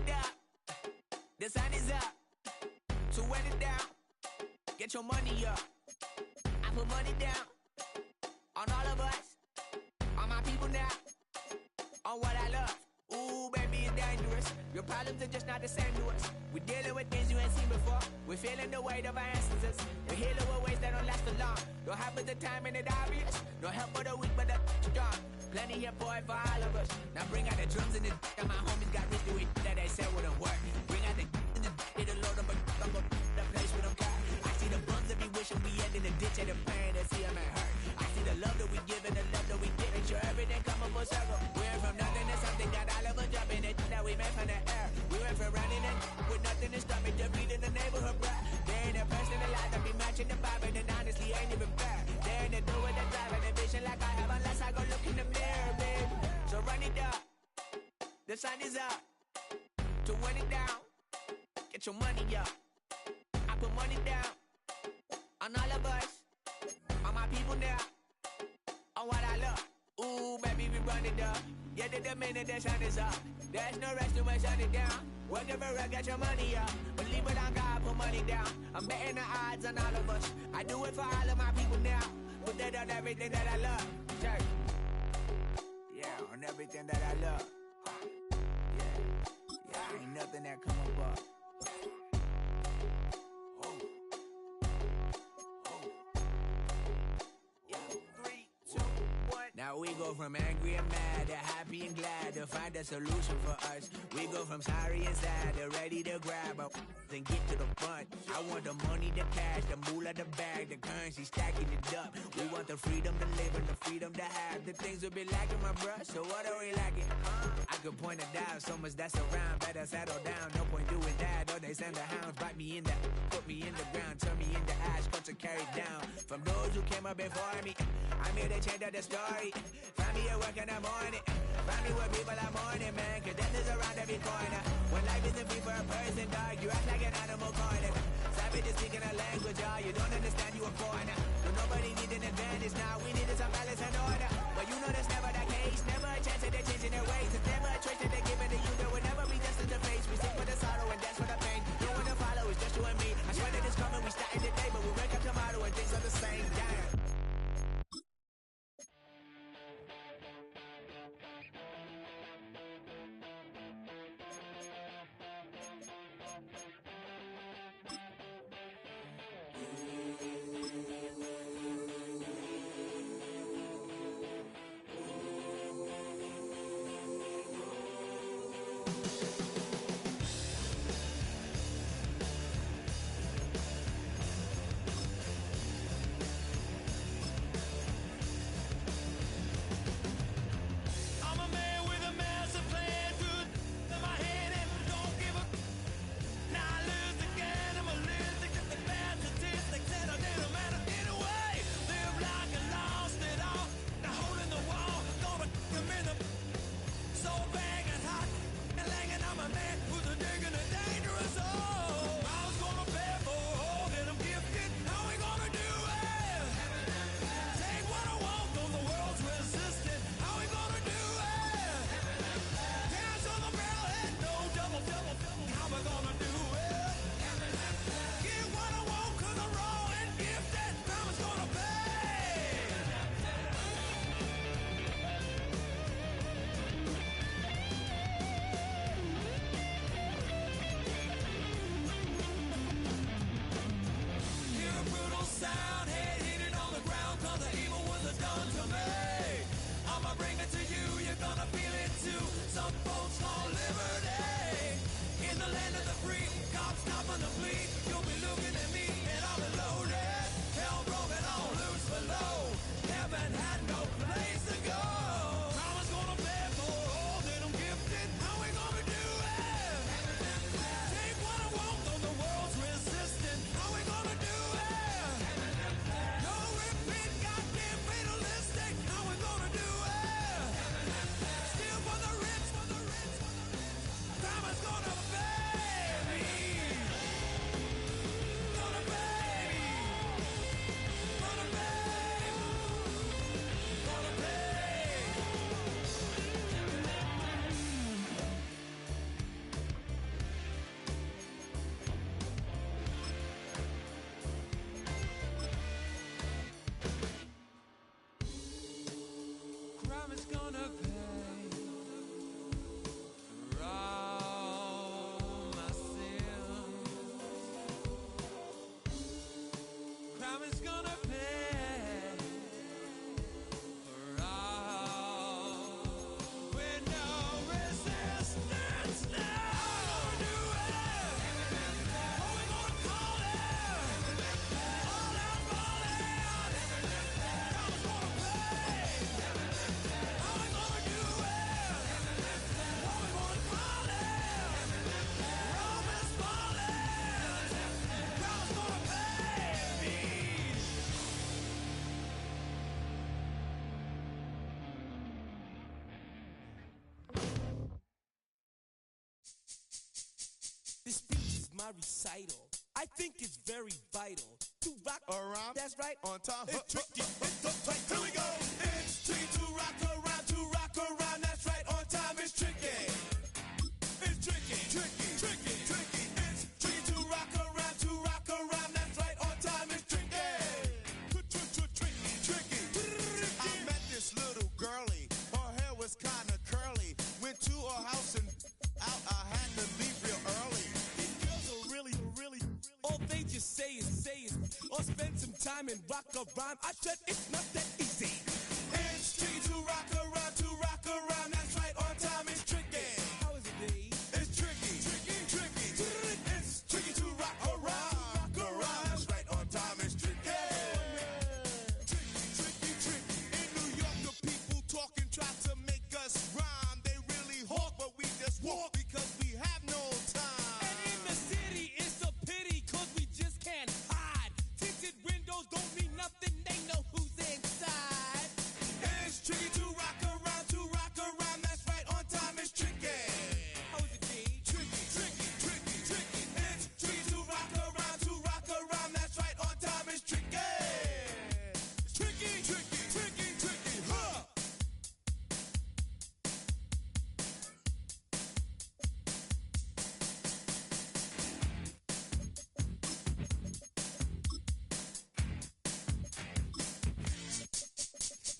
it up. The sun is up. So wet it down. Get your money up. I put money down on all of us, on my people now, on what I love. Ooh, baby, it's dangerous. Your problems are just not the same to us. We're dealing with things you ain't seen before. We're feeling the weight of our ancestors. We're healing with ways that don't last for long. Don't happen the time and it's obvious. No help for the weak, but the strong. Plenty here for it for all of us. Now bring out the drums and the and my homies got rich to it that they said wouldn't work. Bring out the and the it'll load them, but I'm gonna the place with them car. I see the bums that be wishing we end in the ditch and the pain that see them ain't hurt. I see the love that we give and the love that we get. Make sure everything come up full circle. We went from nothing to something, got all of us jumping it that we made from the air. We went from running and with nothing to stop it, just beating the neighborhood, bruh. There ain't a person alive that be matching the vibe, and honestly ain't even fair. There ain't a do with the drive and the vision like I have unless I go look in the mirror, babe. So run it up, the sun is up. To run it down, get your money up. I put money down on all of us, on my people now, on what I love. Ooh, baby, we run it up. Yeah, the minute the sun is up, there's no rest to my shut it down. Working for real, get your money up. Believe it on God, put money down. I'm betting the odds on all of us. I do it for all of my people now. Put that on everything that I love. Church. Yeah, on everything that I love. Yeah, ain't nothing that come up. Now we go from angry and mad to happy and glad to find a solution for us. We go from sorry and sad to ready to grab up and get to the front. I want the money, the cash, the moolah, the bag, the currency, stacking it up. We want the freedom to live and the freedom to have. The things we be lacking, my bruh, so what are we lacking? I could point it out, so much that's around. Better settle down, no point doing that. Or they send the hounds, bite me in the, put me in the ground, turn me into ash, culture carried down. From those who came up before me, I'm here to change up the story. Find me at work in the morning. Find me where people are mourning, man. Cause death is around every corner. When life isn't free for a person, dog, you act like an animal cornered. Savage is speaking a language, y'all. You don't understand, you a foreigner. But nobody needs an advantage now. We needed some balance and order. But you know that's never the case. Never a chance that they're changing their ways. It's never a choice that they're giving to you. There will never be justice to face. We sing for the sorrow and dance for the pain. No one to follow, it's just you and me. I swear that it's coming, we starting today. But we wake up tomorrow and things are the same. Damn. is gonna pay for all my sins. Crime is gonna pay for all with no resistance now. We're gonna do it. What we gonna call it? All out falling. Crime is gonna pay. How we gonna do it? What we gonna call it? Rome is falling. Crime is gonna pay me. This speech is my recital. I think it's very vital to rock around. That's right. On time. It's tricky. It's tight. Here we go. It's tricky to rock around. To rock around. That's right. On time. It's tricky. It's tricky. Tricky. Tricky. Tricky. It's tricky to rock around. To rock around. That's right. On time. It's tricky. Tricky. Tricky. I met this little girlie. Her hair was kind of curly. Went to her house and out. I had to leave real early. These girls are really, all they just say is, or spend some time and rock a rhyme. I said it's not that easy. It's tricky to rock around, that's right, on time it's tricky. How is it, D? It's tricky. It's tricky to rock around, that's right, on time it's tricky. Tricky. In New York, the people talking try to make us rhyme. They really hawk, but we just walk because we have no time. And in the city, it's a pity, cause we just can't hide. Tinted windows don't mean nothing, they know who's inside. It's tricky to rock around, that's right, on time it's tricky. How is it, D? Tricky. It's tricky to rock around, that's right, on time it's tricky. Tricky, huh?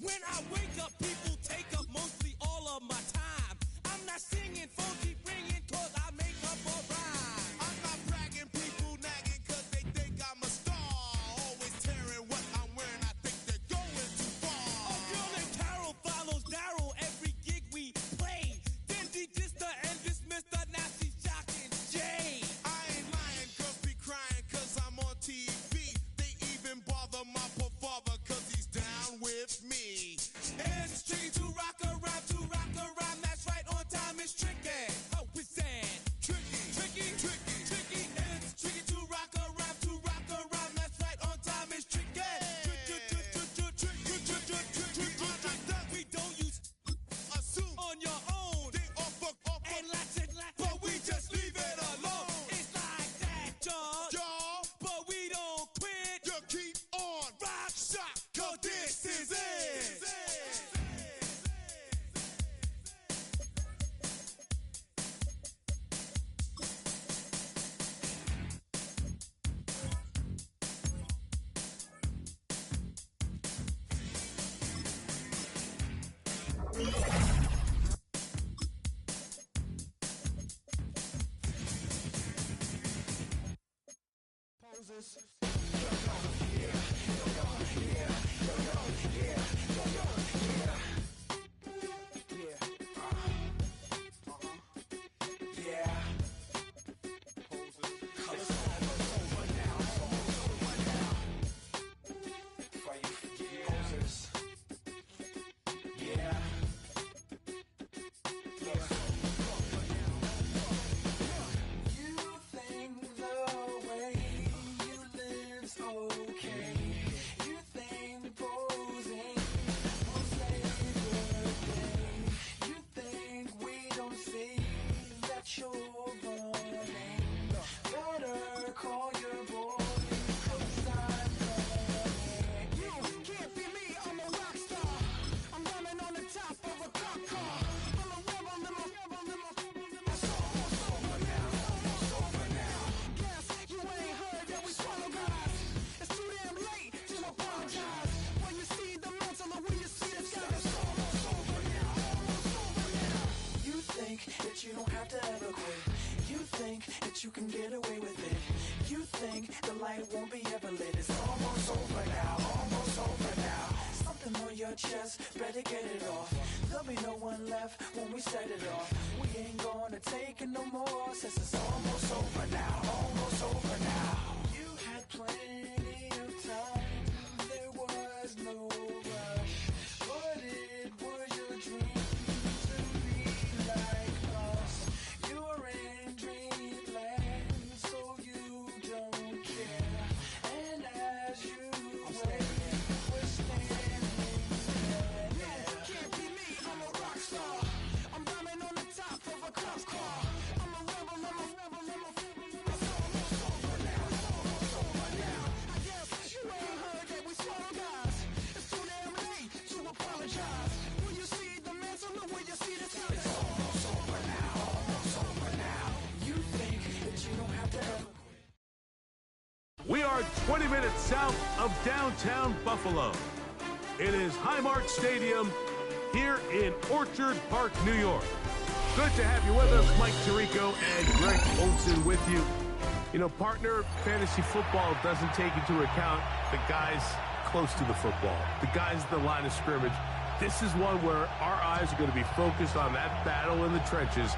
When I wake up, people take up mostly all of my time. I'm not singing, phone keep ringing, cause I make up a rhyme. I'm not bragging, people nagging cause they think I'm a star. Always tearing what I'm wearing, I think they're going too far. A girl named Carol follows Daryl every gig we play. Then she dissed her and dismissed her, now she's shocking Jay. I ain't lying, girls be crying cause I'm on TV. They even bother my poor father cause he's down with me. It's tricky be no one left when we set it off. We ain't gonna take it no more, since it's almost over now. Almost over now. You had plenty of time, there was no rush, but it was your dream to be like us. You're in dreamland, so you don't care. And as you wait, we're standing there. No, can't be me, I'm a rock star. I'm rhyming on the top of a cop car. I'm a rebel, I'm a rebel, I'm a rebel. It's almost over now, it's almost over now. I guess you ain't heard that we slow guys. It's too damn late to apologize. When you see the mantle, know when you see the time. It's almost over now, almost over now. You think that you don't have to ever. We are 20 minutes south of downtown Buffalo. It is Highmark Stadium here in Orchard Park, New York. Good to have you with us, Mike Tirico and Greg Olson with you. You know, partner, fantasy football doesn't take into account the guys close to the football, the guys at the line of scrimmage. This is one where our eyes are going to be focused on that battle in the trenches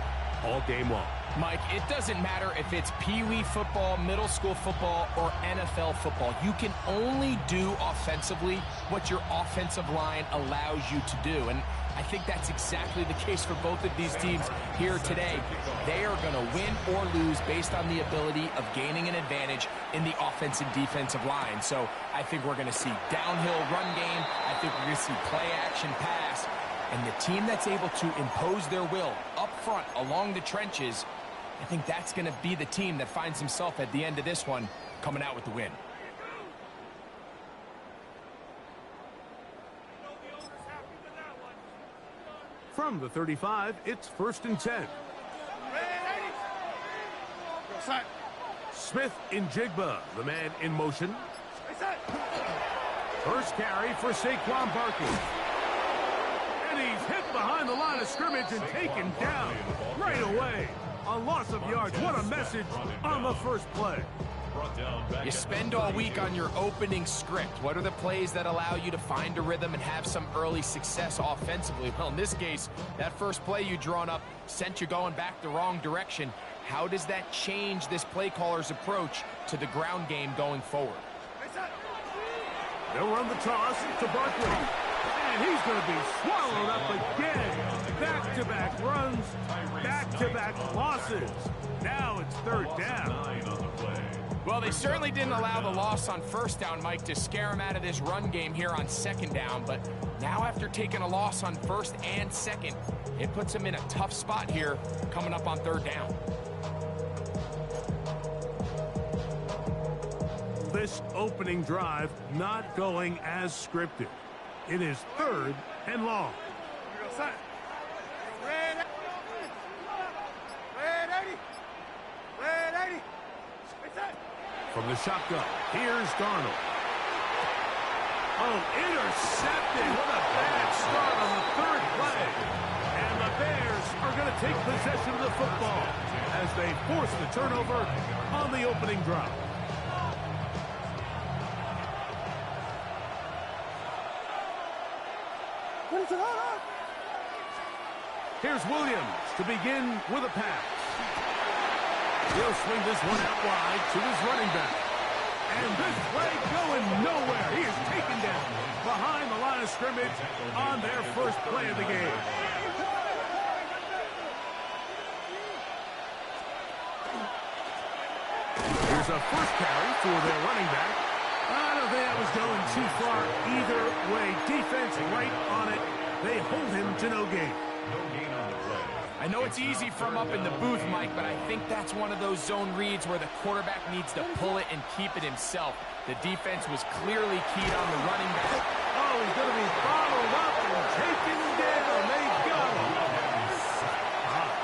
all game long. Mike, it doesn't matter if it's Pee-wee football, middle school football, or NFL football. You can only do offensively what your offensive line allows you to do. And I think that's exactly the case for both of these teams here today. They are going to win or lose based on the ability of gaining an advantage in the offensive defensive line. So I think we're going to see downhill run game. I think we're going to see play action pass. And the team that's able to impose their will up front along the trenches, I think that's going to be the team that finds himself at the end of this one coming out with the win. From the 35, it's 1st and 10. Smith in Jigba, the man in motion. First carry for Saquon Barkley. And he's hit behind the line of scrimmage and taken down right away. A loss of yards. What a message on the first play. You spend all week on your opening script. What are the plays that allow you to find a rhythm and have some early success offensively? Well, in this case, that first play you drawn up sent you going back the wrong direction. How does that change this play caller's approach to the ground game going forward? They'll run the toss to Barkley. And he's going to be swallowed up again. Back-to-back runs, back-to-back losses. Now it's 3rd down. Well, they certainly didn't allow the loss on 1st down, Mike, to scare him out of this run game here on 2nd down. But now after taking a loss on 1st and 2nd, it puts him in a tough spot here coming up on 3rd down. This opening drive not going as scripted. It is 3rd and long. From the shotgun, here's Darnold. Oh, intercepted. What a bad start on the 3rd play. And the Bears are going to take possession of the football as they force the turnover on the opening drive. Here's Williams to begin with a pass. He'll swing this one out wide to his running back. And this play going nowhere. He is taken down behind the line of scrimmage on their first play of the game. Here's a first carry for their running back. I don't think that was going too far either way. Defense right on it. They hold him to no gain. I know it's easy from up in the booth, Mike, but I think that's one of those zone reads where the quarterback needs to pull it and keep it himself. The defense was clearly keyed on the running back. Oh, he's going to be bottled up and taken down. They got him.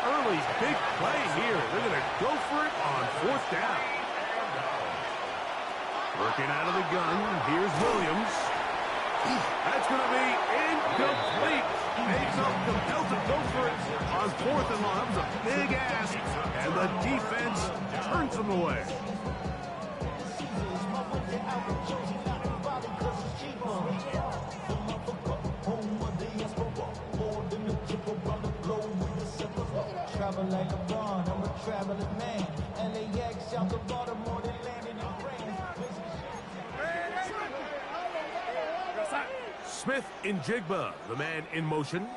Early big play here. They're going to go for it on 4th down. Working out of the gun. Here's Williams. That's going to be incomplete. Makes compelled to go for it on 4th and long. That was a big ask, and the defense turns them away. Smith in Jigba, the man in motion.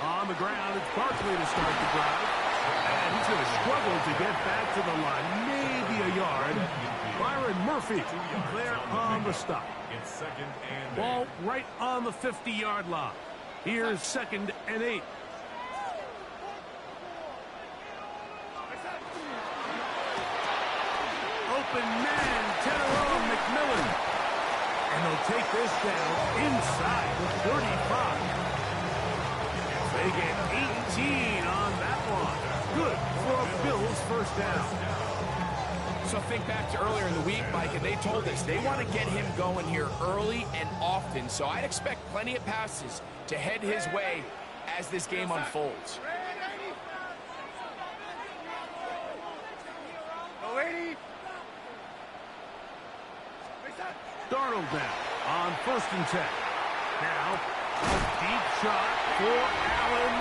On the ground, it's Barkley to start the drive. And he's going to struggle to get back to the line. Maybe a yard. Byron Murphy there on the stop. Ball right on the 50-yard line. Here's 2nd and 8. Open man, Tennaro McMillan. And they'll take this down inside the 35. They get 18 on that one. Good for a Bills first down. So think back to earlier in the week, Mike, and they told us they want to get him going here early and often. So I'd expect plenty of passes to head his way as this game unfolds. Darnold now on 1st and 10. Now, a deep shot for Allen,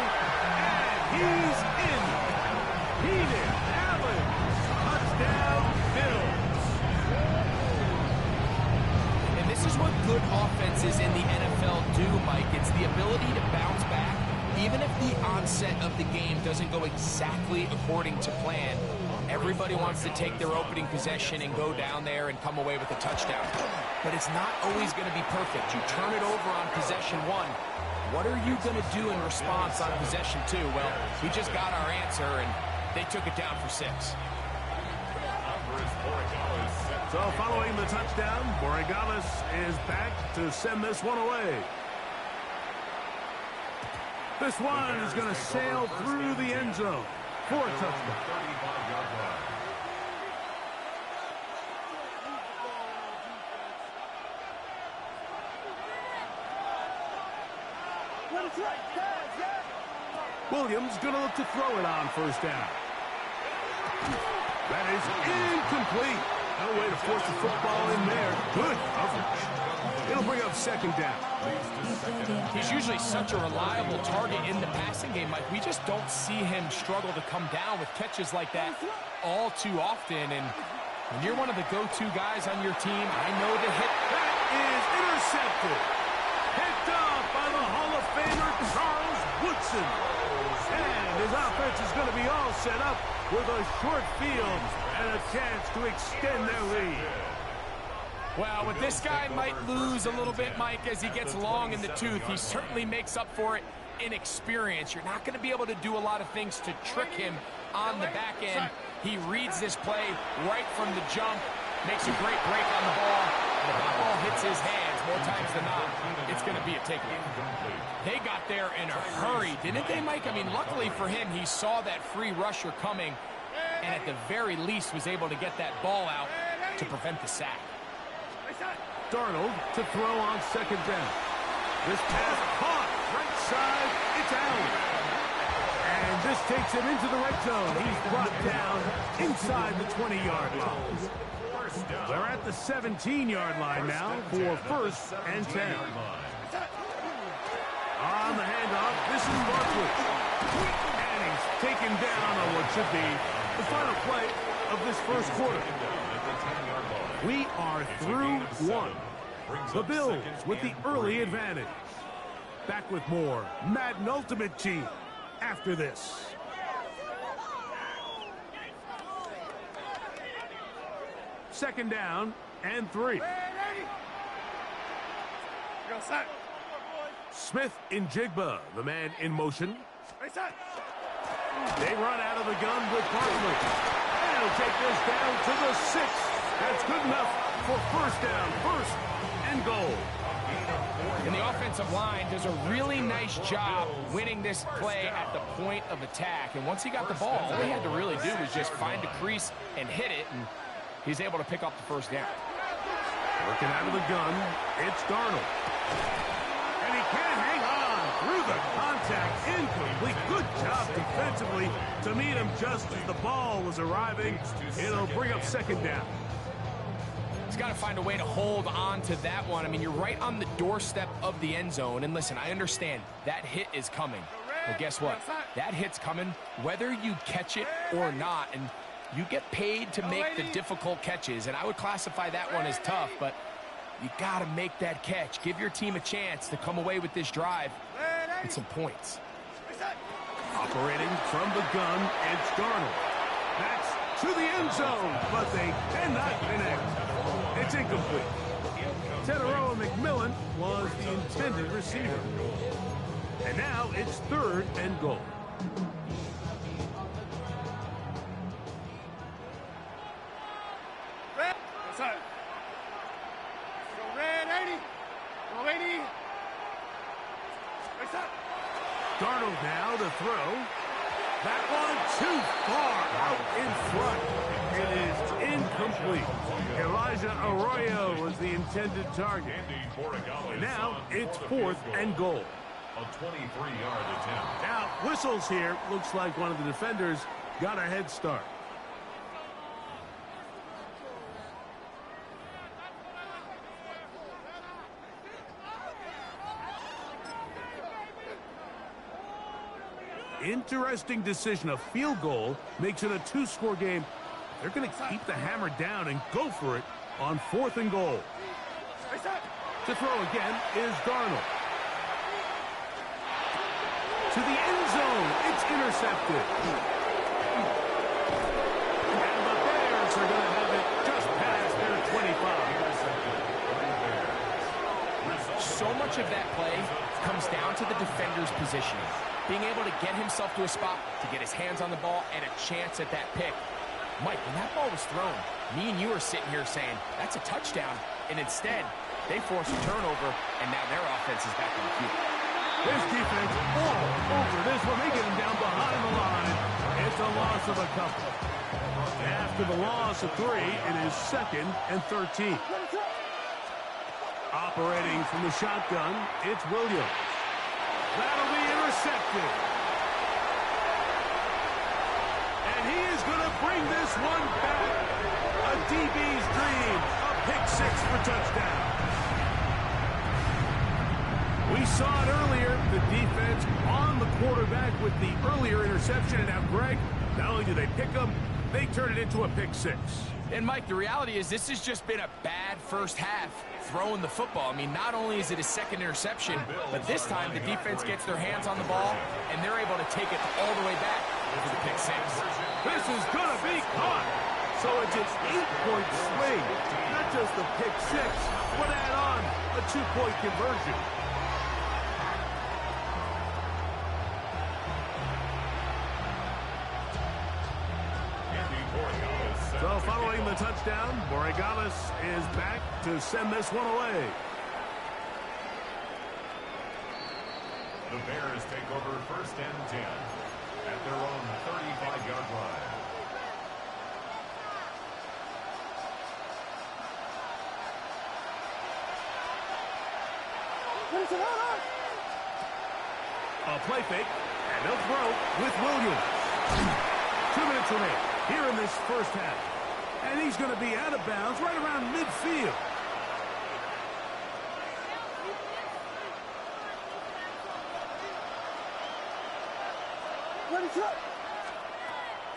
and he's in. Keenan Allen, touchdown Bills. And this is what good offenses in the NFL do, Mike. It's the ability to bounce back, even if the onset of the game doesn't go exactly according to plan. Everybody wants to take their opening possession and go down there and come away with a touchdown. But it's not always going to be perfect. You turn it over on possession 1. What are you going to do in response on possession 2? Well, we just got our answer, and they took it down for 6. So following the touchdown, Borregales is back to send this one away. This one is going to sail through the end zone for a touchdown. Williams going to look to throw it on 1st down. That is incomplete. No way to force the football in there. Good coverage. It'll bring up 2nd down. He's usually such a reliable target in the passing game, Mike. We just don't see him struggle to come down with catches like that all too often. And when you're one of the go-to guys on your team, I know the hit. That is intercepted. Picked up by the Hall of Famer Charles Woodson. And his offense is going to be all set up with a short field and a chance to extend their lead. Well, with this guy might lose a little bit, Mike, as he gets long in the tooth. He certainly makes up for it in experience. You're not going to be able to do a lot of things to trick him on the back end. He reads this play right from the jump, makes a great break on the ball. And if that ball hits his hands more times than not, it's going to be a takeaway. They got there in a hurry, didn't they, Mike? I mean, luckily for him, he saw that free rusher coming, and at the very least was able to get that ball out to prevent the sack. Darnold to throw on 2nd down. This pass caught right side. It's Allen. And this takes him into the red zone. He's brought down inside the 20-yard line. They're at the 17-yard line now for 1st and 10. On the handoff, this is Barkley. And he's taken down on what should be the final play of this first quarter. We are through 1. The Bills with the early advantage. Back with more Madden Ultimate Team after this. Second down and 3. Smith in Jigba, the man in motion. They run out of the gun with Barkley. And he'll take this down to the 6. That's good enough for 1st down, 1st and goal. And the offensive line does a really nice job winning this play at the point of attack. And once he got the ball, all he had to really do was just find a crease and hit it, and he's able to pick up the 1st down. Working out of the gun, it's Darnold. And he can't hang on through the contact. Incomplete. Good job defensively to meet him just as the ball was arriving. It'll bring up 2nd down. He's got to find a way to hold on to that one. I mean, you're right on the doorstep of the end zone. And listen, I understand that hit is coming. Well, guess what? That hit's coming whether you catch it or not, and you get paid to make the difficult catches, and I would classify that one as tough, but you got to make that catch. Give your team a chance to come away with this drive with some points. Operating from the gun, it's Darnold. That's to the end zone, but they cannot connect. It's incomplete. Teteroa McMillan was the intended receiver. And now it's 3rd and goal. Red. Red 80. Go 80. Darnold now to throw. That one too far out in front. It is incomplete. Elijah Arroyo was the intended target. And now it's 4th and goal. A 23-yard attempt. Now, whistles here. Looks like one of the defenders got a head start. Interesting decision. A field goal makes it a 2-score game. They're going to keep the hammer down and go for it on 4th and goal. To throw again is Darnold. To the end zone. It's intercepted. And the Bears are going to have it just past their 25. So much of that play comes down to the defender's positioning. Being able to get himself to a spot, to get his hands on the ball, and a chance at that pick. Mike, when that ball was thrown, me and you are sitting here saying, that's a touchdown. And instead, they force a turnover, and now their offense is back on the field. This defense all over this one. They get him down behind the line. It's a loss of a couple. After the loss of 3, it is 2nd and 13. Operating from the shotgun, it's Williams. That'll be intercepted. And he is going to bring this one back. A DB's dream. A pick 6 for touchdown. We saw it earlier, the defense on the quarterback with the earlier interception. And now, Greg, not only do they pick him, they turn it into a pick 6. And, Mike, the reality is this has just been a bad first half throwing the football. I mean, not only is it his 2nd interception, but this time the defense gets their hands on the ball, and they're able to take it all the way back for the pick 6. This is going to be caught. So it's an 8-point swing. Not just the pick 6, but add on a 2-point conversion. So following the touchdown, Borregales is back to send this one away. The Bears take over 1st and 10 at their own 35-yard line. A play fake, and they'll throw with Williams. 2 minutes remain here in this first half. And he's going to be out of bounds right around midfield.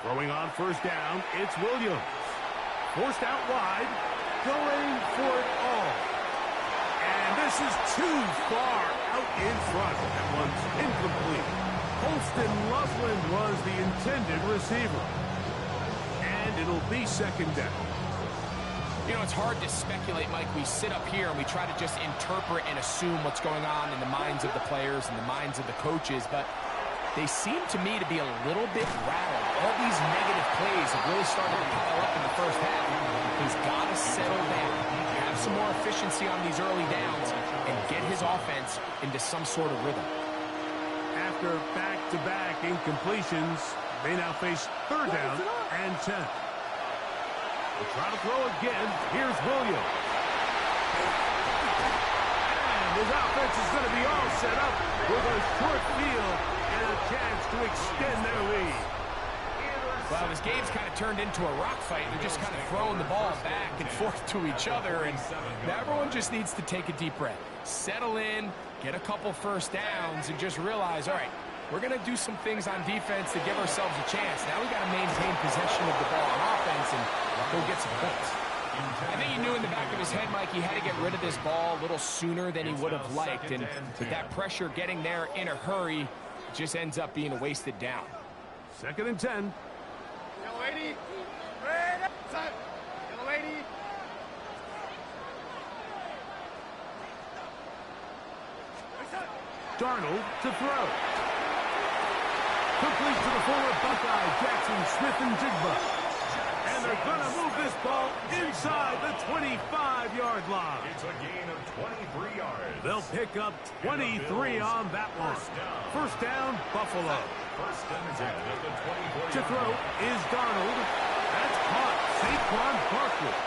Throwing on 1st down, it's Williams. Forced out wide, going for it all. And this is too far out in front. That one's incomplete. Holston Loveland was the intended receiver. And it'll be 2nd down. You know, it's hard to speculate, Mike. We sit up here and we try to just interpret and assume what's going on in the minds of the players and the minds of the coaches, but they seem to me to be a little bit rattled. All these negative plays have really started to pile up in the first half. He's got to settle down, have some more efficiency on these early downs, and get his offense into some sort of rhythm. After back-to-back incompletions, they now face 3rd down and 10. They'll try to throw again. Here's Williams. And his offense is going to be all set up with a short field and a chance to extend their lead. Well, this game's kind of turned into a rock fight. They're just kind of throwing the ball back and forth to each other, and everyone just needs to take a deep breath. Settle in, get a couple 1st downs, and just realize, all right, we're going to do some things on defense to give ourselves a chance. Now we got to maintain possession of the ball on offense and go get some points. I think he knew in the back of his head, Mike, he had to get rid of this ball a little sooner than he would have liked. And with that pressure getting there in a hurry, it just ends up being a wasted down. 2nd and 10. Yellow 80. Red. Set. Yellow 80. Darnold to throw. Complete to the former Buckeye, Jackson, Smith, and Jigba. And they're going to move this ball inside the 25-yard line. It's a gain of 23 yards. They'll pick up 23 on that one. First down, Buffalo. 1st and 10 at the 24. To throw is Darnold. That's caught. Saquon Barkley.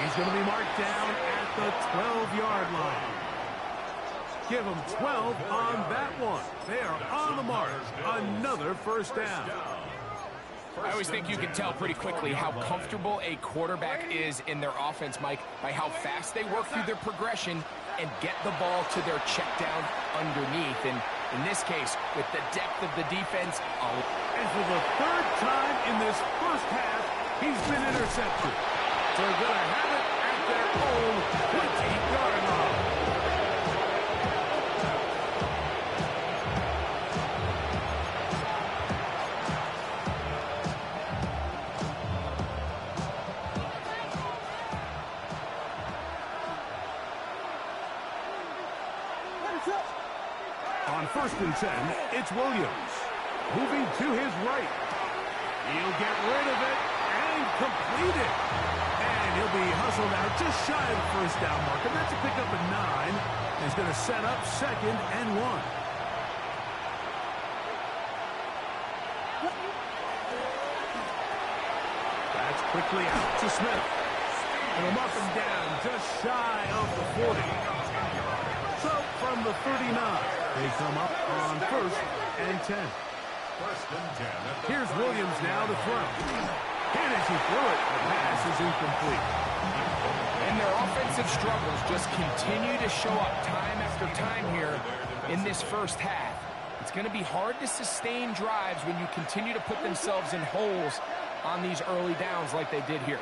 He's going to be marked down at the 12-yard line. Give them 12 on that one. They are on the mark. Another first down. I always think you can tell pretty quickly how comfortable a quarterback is in their offense, Mike, by how fast they work through their progression and get the ball to their check down underneath. And in this case, with the depth of the defense. And for the 3rd time in this first half, he's been intercepted. So they're going to have it at their own 20-yard line. On 1st and 10, it's Williams. Moving to his right. He'll get rid of it and complete it. And he'll be hustled out just shy of the first down mark. And that's a pickup of 9. And he's going to set up 2nd and 1. That's quickly out to Smith. And he'll mark him down just shy of the 40. So from the 39, they come up on 1st and 10. 1st and 10. Here's Williams now to throw. And as he threw it, the pass is incomplete. And their offensive struggles just continue to show up time after time here in this first half. It's going to be hard to sustain drives when you continue to put themselves in holes on these early downs like they did here.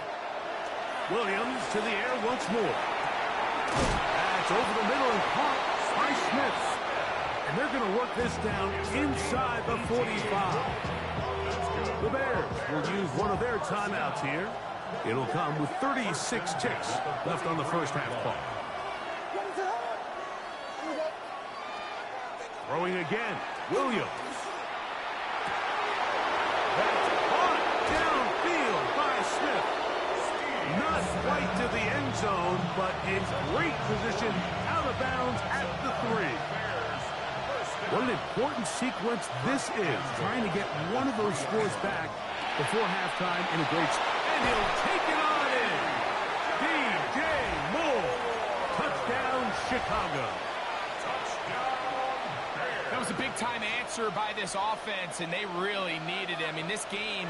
Williams to the air once more. That's over the middle and caught by Smith. And they're going to work this down inside the 45. The Bears will use one of their timeouts here. It'll come with 36 ticks left on the first half clock. Throwing again, Williams. That's caught downfield by Smith. Not quite to the end zone, but in great position out of bounds at the 3. What an important sequence this is, trying to get one of those scores back before halftime in a great... And he'll take it on in. DJ Moore. Touchdown, Chicago. That was a big-time answer by this offense, and they really needed it. I mean, this game,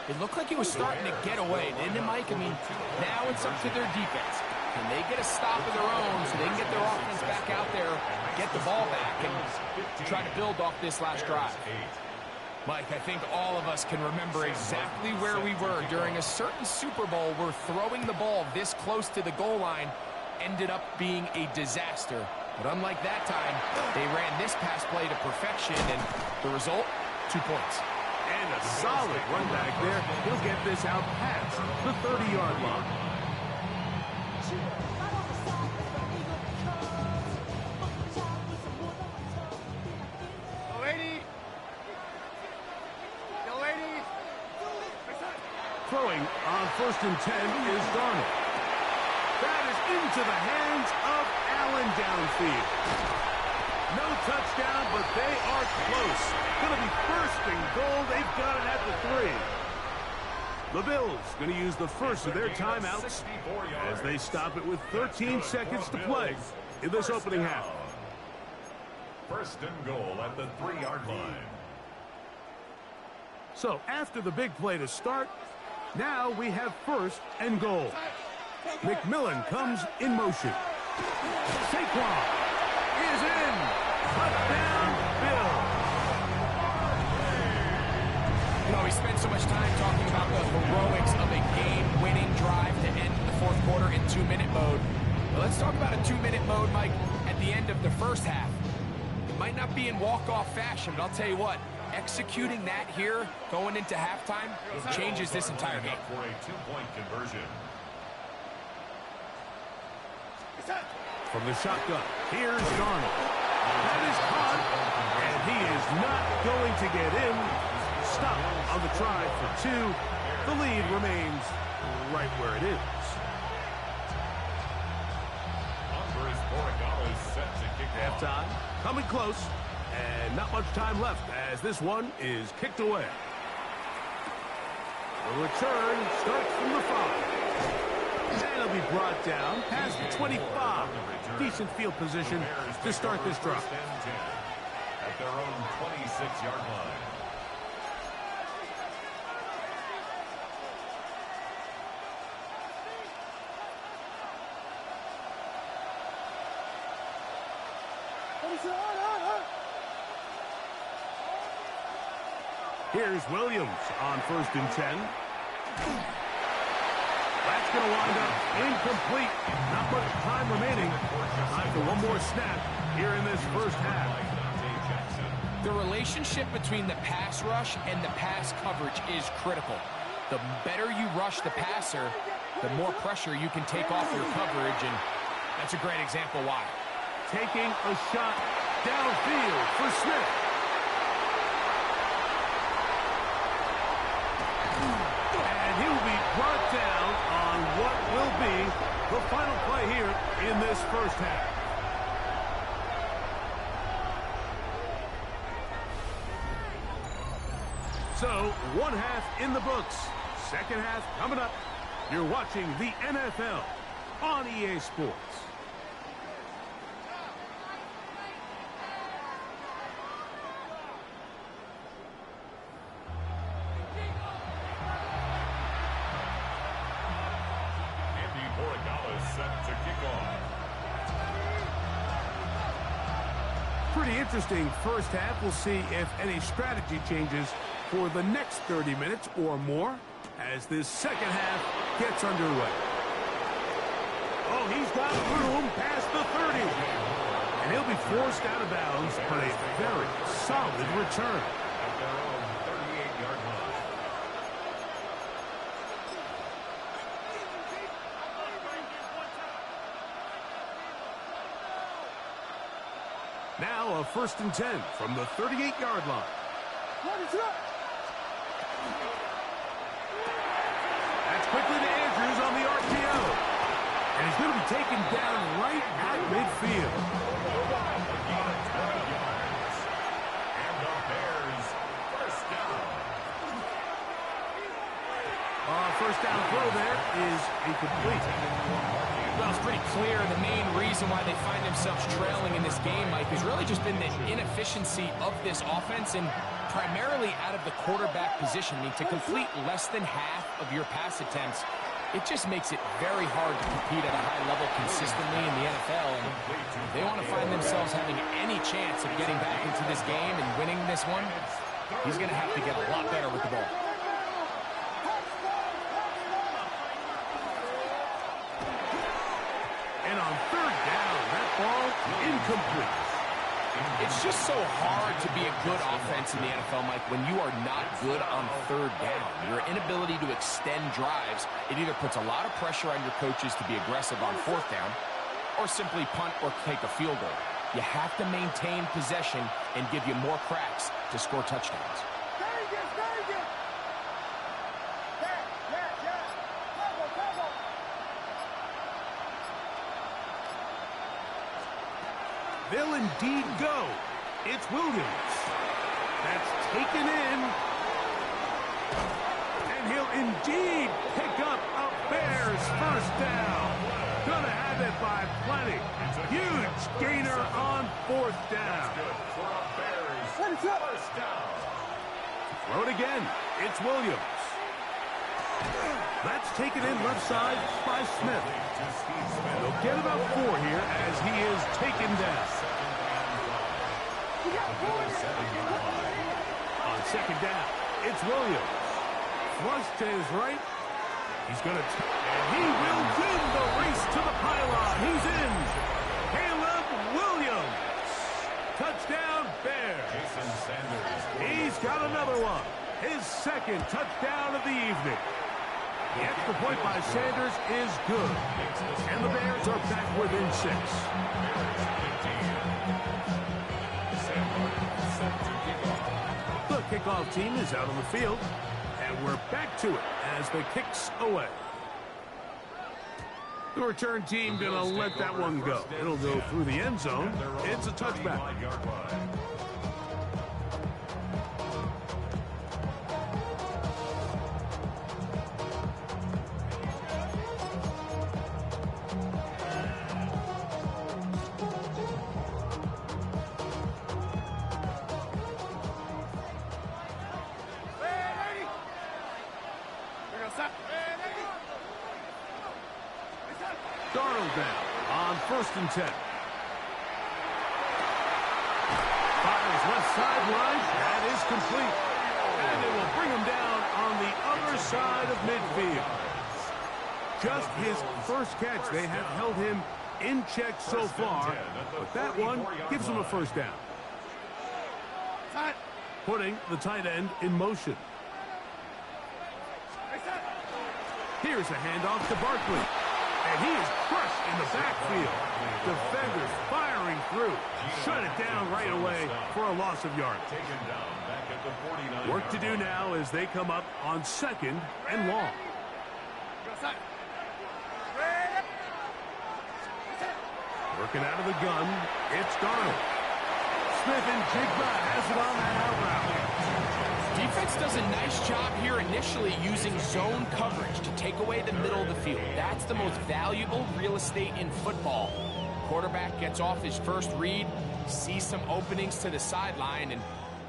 it looked like it was starting to get away, didn't it, Mike? I mean, now it's up to their defense. Can they get a stop of their own so they can get their offense back out there, get the ball back, and try to build off this last drive? Mike, I think all of us can remember exactly where we were during a certain Super Bowl where throwing the ball this close to the goal line ended up being a disaster. But unlike that time, they ran this pass play to perfection, and the result, 2 points. And a solid run back there. He'll get this out past the 30-yard line. Throwing on 1st and 10 is Darnold. That is into the hands of Allen downfield. No touchdown, but they are close. Going to be 1st and goal. They've got it at the 3. The Bills going to use the first of their timeouts as they stop it with 13 seconds to play in this opening half. 1st and goal at the 3-yard line. So after the big play to start, now we have 1st and goal. McMillan comes in motion. Saquon is in. Touchdown, Bills. spend so much time talking about the heroics of a game-winning drive to end the fourth quarter in 2-minute mode. But let's talk about a 2-minute mode, Mike, at the end of the first half. It might not be in walk-off fashion, but I'll tell you what, executing that here going into halftime changes this entire game. For a 2-point conversion. From the shotgun, here's Darnold. That is caught, and he is not going to get in. Stop on the try for 2. The lead remains right where it is. Halftime, coming close, and not much time left as this one is kicked away. The return starts from the 5. And it'll be brought down past the 25. Decent field position to start this drive. At their own 26-yard line. Here's Williams on 1st and 10. That's going to wind up incomplete. Not much time remaining. Time for one more snap here in this first half. The relationship between the pass rush and the pass coverage is critical. The better you rush the passer, the more pressure you can take off your coverage, and that's a great example why. Taking a shot downfield for Smith. And he will be brought down on what will be the final play here in this first half. So, one half in the books. Second half coming up. You're watching the NFL on EA Sports. Pretty interesting first half. We'll see if any strategy changes for the next 30 minutes or more as this second half gets underway. Oh, he's got room past the 30. And he'll be forced out of bounds, but a very solid return. At their own 38-yard line. Now a 1st and 10 from the 38-yard line. That's quickly to Andrews on the RPO. And he's going to be taken down right at midfield. And the Bears first down. First down throw there is incomplete. Well, it's pretty clear the main reason why they find themselves trailing in this game, Mike, has really just been the inefficiency of this offense and primarily out of the quarterback position. I mean, to complete less than half of your pass attempts, it just makes it very hard to compete at a high level consistently in the NFL. And if they want to find themselves having any chance of getting back into this game and winning this one, he's going to have to get a lot better with the ball. And on 3rd down, that ball incomplete. It's just so hard to be a good offense in the NFL, Mike, when you are not good on 3rd down. Your inability to extend drives, it either puts a lot of pressure on your coaches to be aggressive on 4th down or simply punt or take a field goal. You have to maintain possession and give you more cracks to score touchdowns. They'll indeed go. It's Williams. That's taken in. And he'll indeed pick up a Bears first down. Gonna have it by plenty. Huge gainer on 4th down. For a Bears first down. Throw it again. It's Williams. That's taken in left side by Smith. They'll get about 4 here as he is taken down. On 2nd down, it's Williams. flush to his right. He's going to... And he will win the race to the pylon. He's in. Caleb Williams. Touchdown, Bears. Jason Sanders. He's got another one. His second touchdown of the evening. The extra point by Sanders is good. And the Bears are back within 6. The kickoff team is out on the field. And we're back to it as the kick's away. The return team going to let that one go. It'll go through the end zone. It's a touchback. Darnold down on 1st and 10. Fires left sideline. That is complete. And it will bring him down on the other side of midfield. Just his first catch. They have held him in check so far. But that one gives him a first down. Putting the tight end in motion. Here's a handoff to Barkley. And he is crushed in the backfield. Defenders firing through. Shut it down right away for a loss of yards. Work to do now as they come up on 2nd and long. Working out of the gun, it's Darnold. Smith and Jigba has it on that out route. Defense does a nice job here initially using zone coverage to take away the middle of the field. That's the most valuable real estate in football. Quarterback gets off his first read, sees some openings to the sideline, and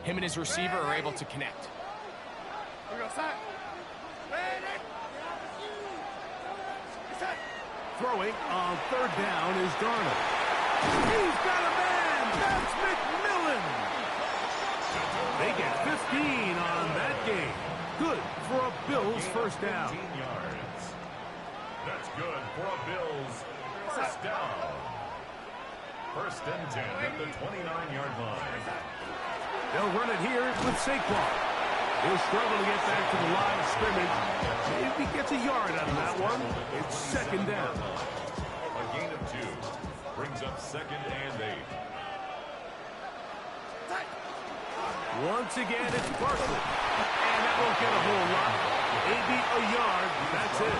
him and his receiver are able to connect. Throwing on 3rd down is Darnold. He's got a man! That's McMillan! They get 15 on that game. Good for a Bills first down. Yards. That's good for a Bills first down. 1st and 10 at the 29-yard line. They'll run it here with Saquon. He'll struggle to get back to the line of scrimmage. If he gets a yard out of that one, it's 2nd down. A gain of 2 brings up 2nd and 8. Once again, it's Barkley. And that won't get a whole lot. Maybe a yard. That's it.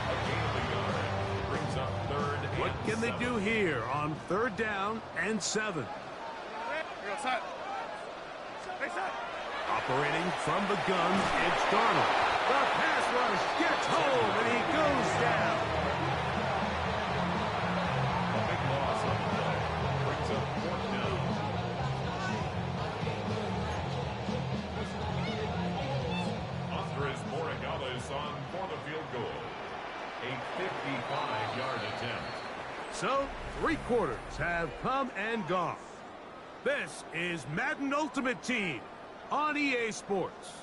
A gain of a yard brings up 3rd and 7. What can they do here on 3rd down and 7? Operating from the gun, it's Darnold. The pass rush gets home, and he goes down. A big loss on the play. Brings up 4th down. Andres Morales on for the field goal. A 55-yard attempt. So, 3 quarters have come and gone. This is Madden Ultimate Team on EA Sports.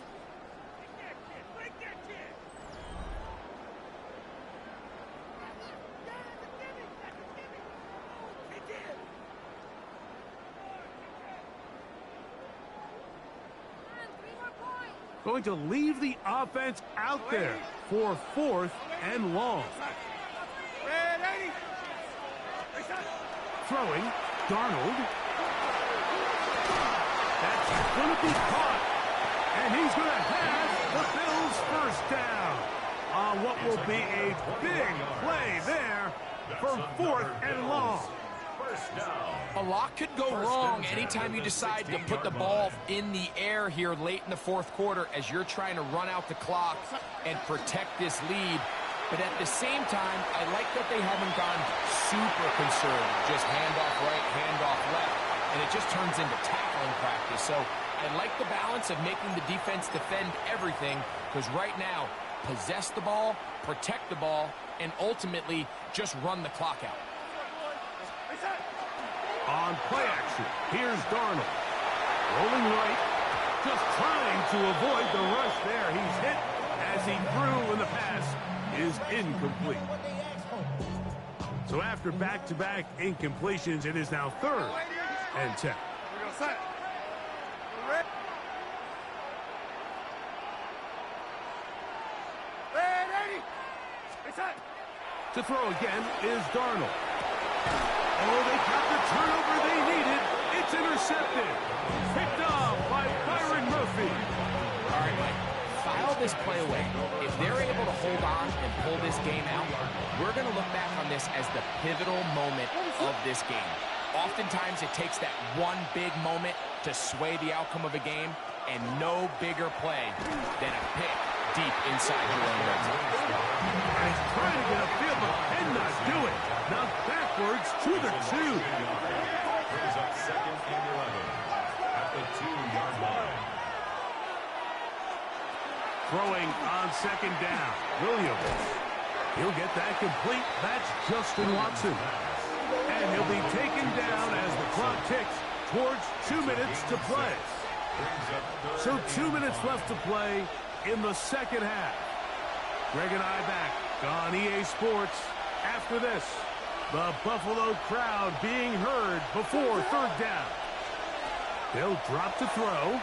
Going to leave the offense out there for 4th and long. Throwing, Darnold. That's going to be caught. And he's going to have the Bills first down on what will be a big play there for 4th and long. A lot could go wrong anytime you decide to put the ball in the air here late in the 4th quarter as you're trying to run out the clock and protect this lead. But at the same time, I like that they haven't gone super conservative. Just handoff right, handoff left. And it just turns into tackling practice. So I like the balance of making the defense defend everything, because right now, possess the ball, protect the ball, and ultimately just run the clock out. On play action, here's Darnold. Rolling right, Just trying to avoid the rush there. He's hit as he threw, and the pass is incomplete. So after back-to-back incompletions, it is now 3rd and 10. To throw again is Darnold. Oh, they got the turnover they needed. It's intercepted. Picked off by Byron Murphy. All right, Mike, file this play away. If they're able to hold on and pull this game out, we're going to look back on this as the pivotal moment of this game. Oftentimes, it takes that one big moment to sway the outcome of a game, and no bigger play than a pick deep inside your own red zone. And he's trying to get upfield, but cannot do it. Now backwards to the 2. Brings up 2nd and 11 at the 2-yard line. Throwing on 2nd down. Williams. He'll get that complete. That's Justin Watson. And he'll be taken down as the clock ticks towards 2 minutes to play. So 2 minutes left to play in the second half. Greg and I back on EA Sports. After this, the Buffalo crowd being heard before 3rd down. He'll drop to throw.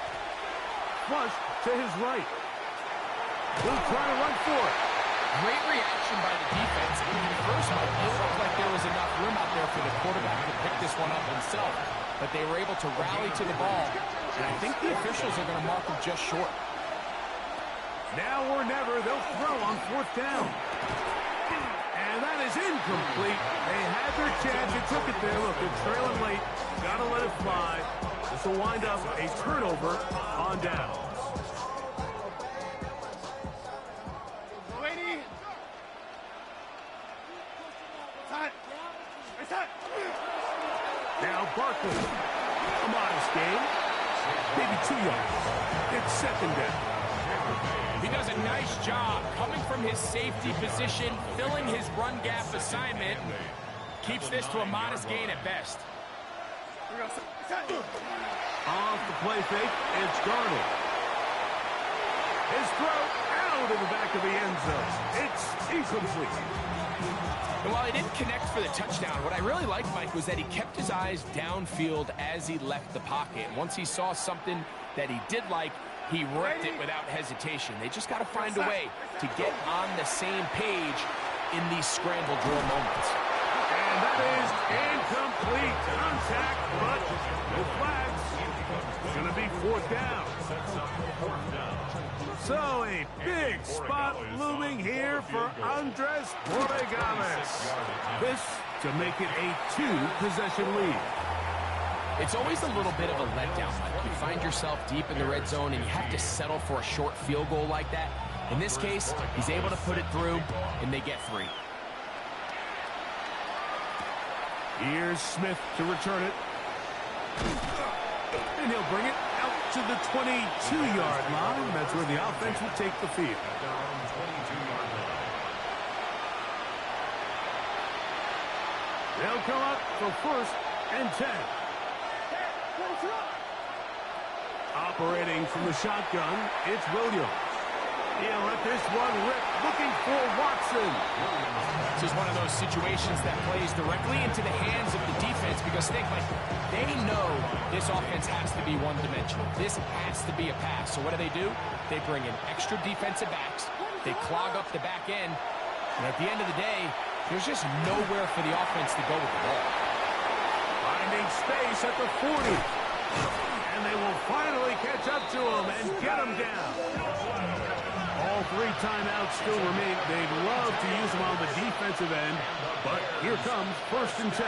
Flush to his right. He'll try to run for it. Great reaction by the defense. At first, Mike, it looked like there was enough room out there for the quarterback to pick this one up himself. But they were able to rally to the ball. And I think the officials are going to mark him just short. Now or never, they'll throw on 4th down. And that is incomplete. They had their chance. They took it there. Look, they're trailing late. Got to let it fly. This will wind up a turnover on down. Now Barkley. A modest gain. Maybe 2 yards. It's 2nd down. He does a nice job coming from his safety position, filling his run gap assignment, and keeps this to a modest gain at best. Off the play fake, it's Darnold. His throw out of the back of the end zone. It's incomplete. And while he didn't connect for the touchdown, what I really liked, Mike, was that he kept his eyes downfield as he left the pocket. Once he saw something that he did like, he ripped it without hesitation. They just got to find a way to get on the same page in these scramble drill moments. And that is incomplete contact, but no flags. It's going to be 4th down. So a big spot looming here for Andres Borregames. This to make it a 2-possession lead. It's always a little bit of a letdown, Mike. You find yourself deep in the red zone and you have to settle for a short field goal like that. In this case, he's able to put it through, and they get 3. Here's Smith to return it. And he'll bring it out to the 22-yard line. That's where the offense will take the field. They'll come up for 1st and 10. Operating from the shotgun, it's Williams. He'll let this one rip, looking for Watson. This is one of those situations that plays directly into the hands of the defense because they know this offense has to be one-dimensional. This has to be a pass. So what do? They bring in extra defensive backs. They clog up the back end. And at the end of the day, there's just nowhere for the offense to go with the ball. Finding space at the 40. And they will finally catch up to him and get him down. All 3 timeouts still remain. They'd love to use them on the defensive end, but here comes 1st and 10.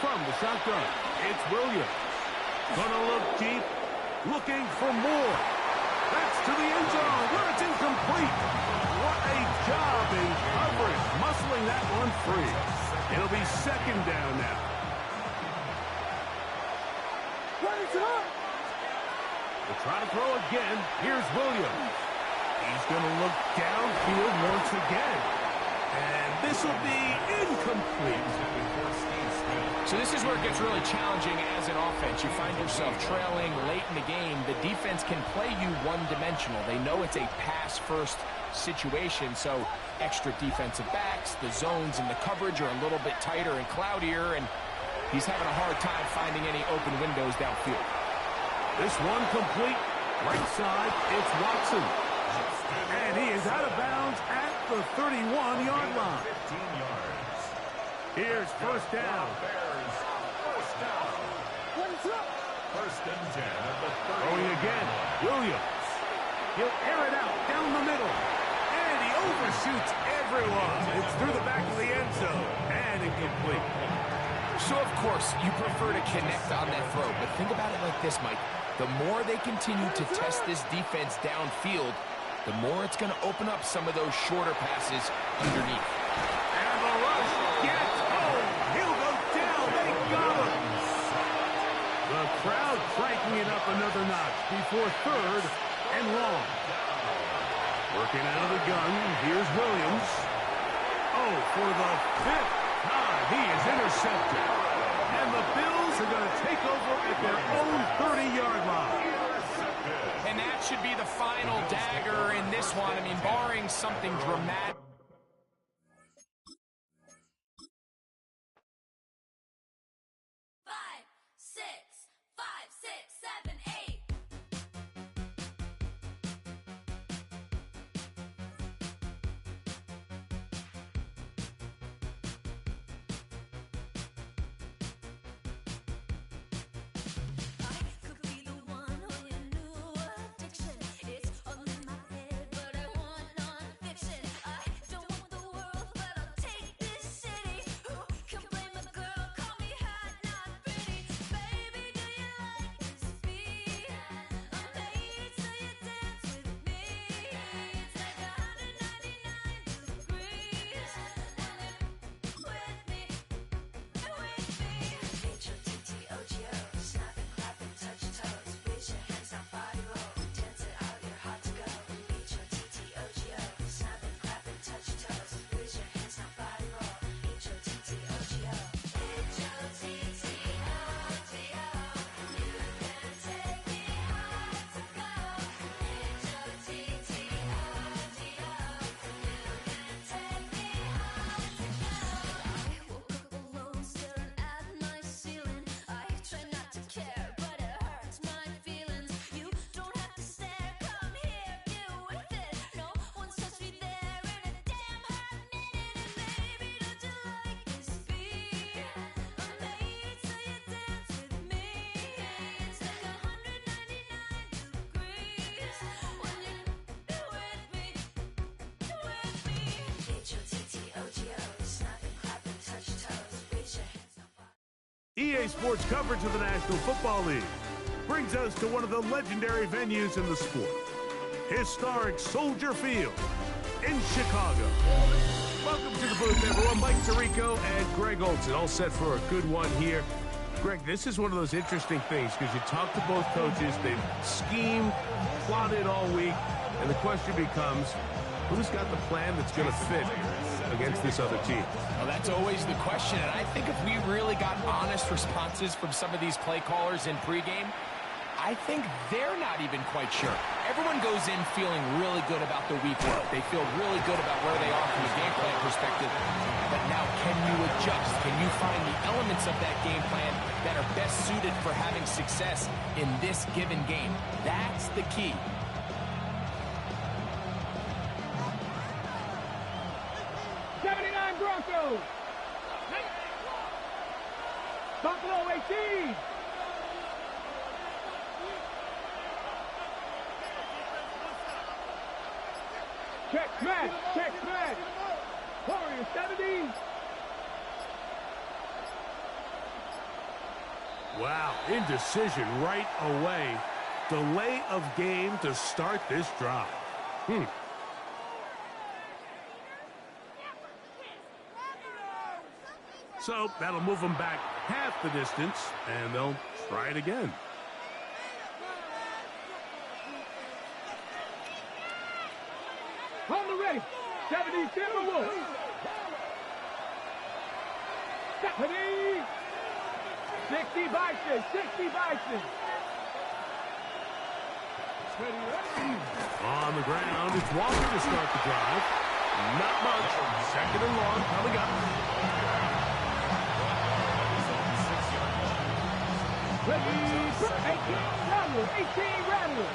From the shotgun, it's Williams. Gonna look deep, looking for more. That's to the end zone, where it's incomplete. What a job in coverage, muscling that one free. It'll be 2nd down now. They'll try to throw again. Here's Williams. He's going to look downfield once again. And this will be incomplete. So this is where it gets really challenging as an offense. You find yourself trailing late in the game. The defense can play you one-dimensional. They know it's a pass-first situation, so extra defensive backs, the zones and the coverage are a little bit tighter and cloudier, and he's having a hard time finding any open windows downfield. This one complete. Right side, it's Watson. And he is out of bounds at the 31-yard line. 15 yards. Here's first down. Bears, first down. First and 10 at the 30. Going again, Williams. He'll air it out down the middle. And he overshoots everyone. It's through the back of the end zone. And incomplete. So, of course, you prefer to connect on that throw, but think about it like this, Mike. The more they continue to test this defense downfield, the more it's going to open up some of those shorter passes underneath. And the rush gets home. He'll go down. They got him. The crowd cranking it up another notch before third and long. Working out of the gun. Here's Williams. Oh, for the fifth time, he is intercepted. And the Bills are going to take over at their own 30-yard line. And that should be the final dagger in this one. I mean, barring something dramatic. Five, six, seven, eight. I could be the one on your new addiction. It's all in my head, but I want non-fiction. I don't want the world, but I'll take this city. Who can blame a girl? Call me hot, not pretty. Baby, do you like this beat? I'm made so you dance with me. It's like 199 degrees. With me. H-O-T-T-O-G-O, snapping, clapping, touch toes, raise your hands now, body roll, dance it out, you're hot to go. H-O-T-T-O-G-O, snapping, clapping, touch toes, raise your hands now, body roll, H-O-T-T-O-G-O. H-O-T-T-O-G-O, you can take me high to go. H-O-T-T-O-G-O, you can take me high to go. I woke up alone, staring at my ceiling. I try not to care, but it hurts my feelings. You don't have to stare, come here, get with it. No one's touched me there in a damn hot minute. And baby, don't you like this beat? I'm made so you dance with me. It's like 199 degrees when you're with me. H-O-T-T-O-G-O, snapping, clapping, touch toes, raise your hands now. EA Sports coverage of the National Football League brings us to one of the legendary venues in the sport, historic Soldier Field in Chicago. Welcome to the booth, everyone. Mike Tirico and Greg Olson, all set for a good one here. Greg, this is one of those interesting things because you talk to both coaches, they've schemed, plotted all week, and the question becomes, who's got the plan that's going to fit against this other team? Well, that's always the question, and I think if we really got honest responses from some of these play callers in pregame, I think they're not even quite sure. Everyone goes in feeling really good about the week work. They feel really good about where they are from a game plan perspective. But now, can you adjust? Can you find the elements of that game plan that are best suited for having success in this given game? That's the key. Broncos. Buffalo 18. Check smash. Check smash. Warrior 70. Wow, indecision right away. Delay of game to start this drive. So that'll move them back half the distance, and they'll try it again. On the ready. 70 Timberwolves. Ready? 60 Bison, 60 Bison. On the ground, it's Walker to start the drive. Not much. Second and long coming up. Ready? 18 Rattler, 18 Rattler.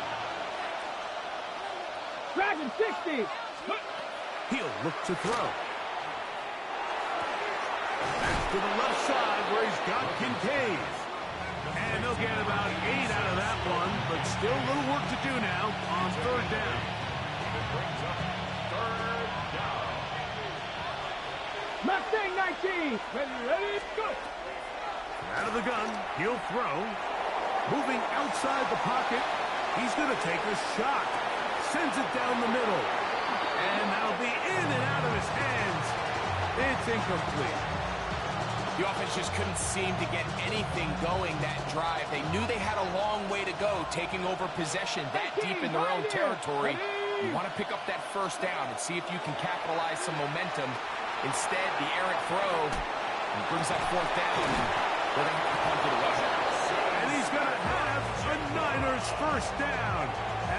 Dragon 60. He'll look to throw. Back to the left side where he's got Kincaid. And they'll get about 8 out of that one, but still a little work to do now on third down. It brings up third down. Mustang 19. Ready, go. Out of the gun, he'll throw. Moving outside the pocket, he's going to take a shot. Sends it down the middle. And that'll be in and out of his hands. It's incomplete. The offense just couldn't seem to get anything going that drive. They knew they had a long way to go, taking over possession that deep in their own territory. You want to pick up that first down and see if you can capitalize some momentum. Instead, the errant throw brings that fourth down, where they have to punt it away. And he's going to have a Niners first down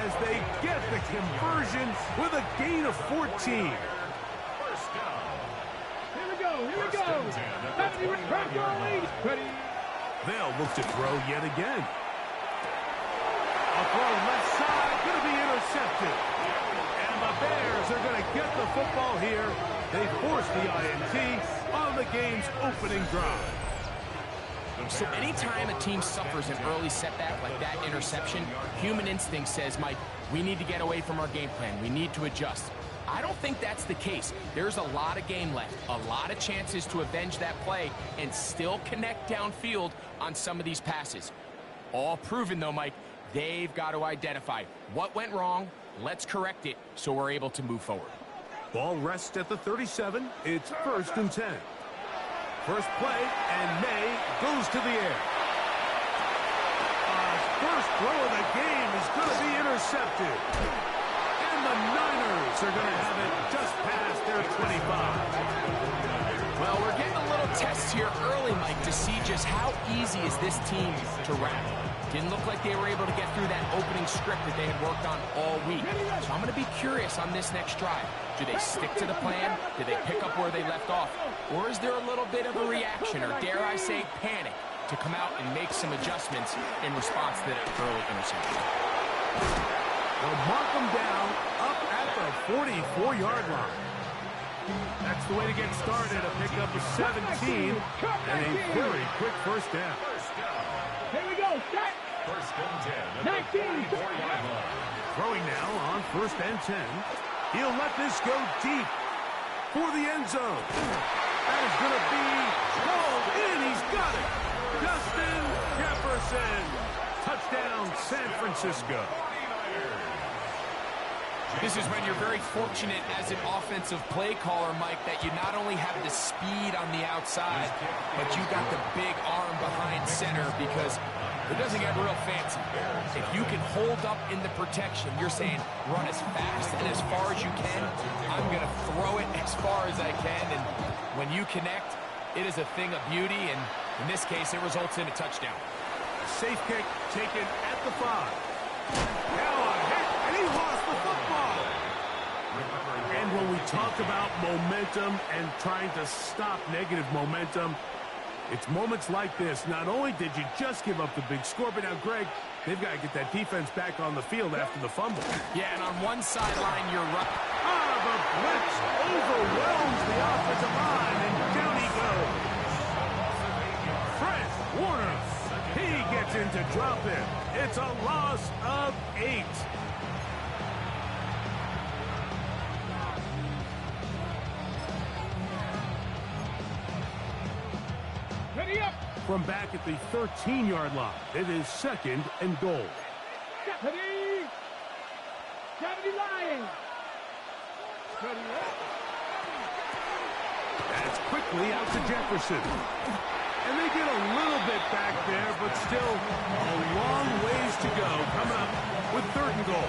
as they get the conversion with a gain of 14. First down. Here we go. 70 ready. They'll look to throw yet again. A throw left side, going to be intercepted. And the Bears are going to get the football here. They force the INT on the game's opening drive. So anytime a team suffers an early setback like that interception, human instinct says, Mike, we need to get away from our game plan. We need to adjust. I don't think that's the case. There's a lot of game left, a lot of chances to avenge that play and still connect downfield on some of these passes. All proven, though, Mike, they've got to identify what went wrong, let's correct it so we're able to move forward. Ball rests at the 37. It's 1st and 10. First play, and May goes to the air. First throw of the game is going to be intercepted. And the Niners are going to have it just past their 25. Well, we're getting a little test here early, Mike, to see just how easy is this team to rattle. Didn't look like they were able to get through that opening script that they had worked on all week. So I'm going to be curious on this next drive. Do they stick to the plan? Do they pick up where they left off? Or is there a little bit of a reaction, or dare I say panic, to come out and make some adjustments in response to that early interception? They'll mark them down up at the 44-yard line. That's the way to get started, a pickup of 17 and a very quick first down. Here we go, set. First and 10 at the 44-yard line. Throwing now on 1st and 10. He'll let this go deep for the end zone. That is going to be called in. He's got it. Justin Jefferson. Touchdown, San Francisco. This is when you're very fortunate as an offensive play caller, Mike, that you not only have the speed on the outside, but you got the big arm behind center, because it doesn't get real fancy. If you can hold up in the protection, you're saying run as fast and as far as you can. I'm going to throw it as far as I can, and when you connect, it is a thing of beauty, and in this case, it results in a touchdown. Safe kick taken at the 5. Now a hit, and he lost the football. And when we talk about momentum and trying to stop negative momentum, it's moments like this. Not only did you just give up the big score, but now, Greg, they've got to get that defense back on the field after the fumble. Yeah, and on one sideline, you're right. The blitz overwhelms the offensive line, and down he goes. Fred Warner, he gets in to drop it. It's a loss of 8. Ready up. From back at the 13-yard line, it is 2nd and goal. Ready. 70 Lions. Ready up. That's quickly out to Jefferson. And they get a little bit back there, but still a long ways to go. Coming up with 3rd and goal.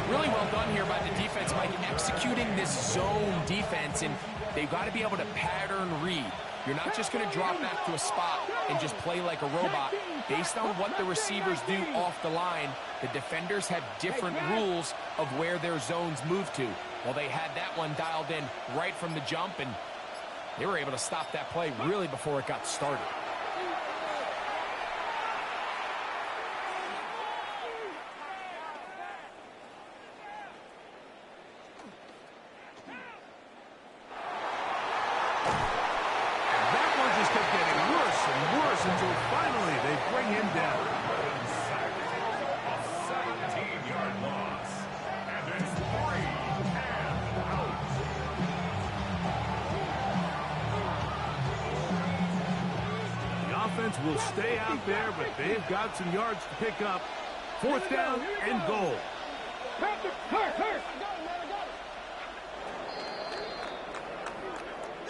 Really well done here by the defense, Mike, executing this zone defense, and they've got to be able to pattern read. You're not just going to drop back to a spot and just play like a robot. Based on what the receivers do off the line, the defenders have different rules of where their zones move to. Well, they had that one dialed in right from the jump, and they were able to stop that play really before it got started. Until finally they bring him down. A 17-yard loss. And it's 3 and out. The offense will stay out there, but they've got some yards to pick up. 4th down and goal.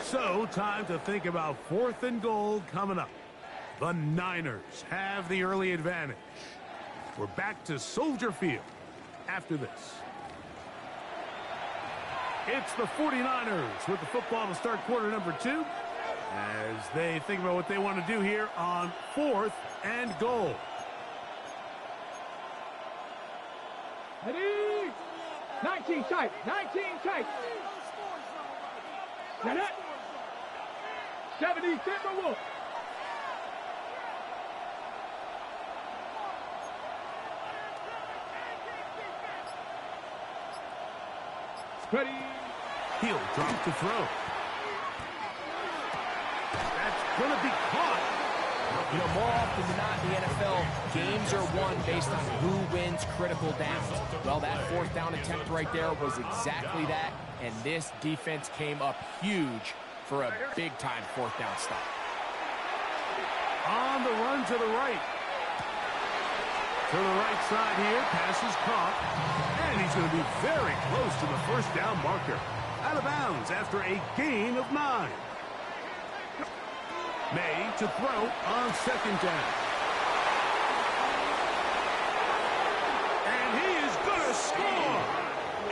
So, time to think about 4th and goal coming up. The Niners have the early advantage. We're back to Soldier Field after this. It's the 49ers with the football to start quarter number 2 as they think about what they want to do here on 4th and goal. Ready? 19 tight. 19 tight. Set it. 70 Timberwolves. Ready. He'll drop to throw. That's going to be caught. You know, more often than not in the NFL, games are won based on who wins critical downs. Well, that 4th down attempt right there was exactly that, and this defense came up huge for a big-time 4th down stop. On the run to the right. To the right side here, pass is caught, and he's going to be very close to the 1st down marker. Out of bounds after a gain of 9. May to throw on 2nd down. And he is going to score!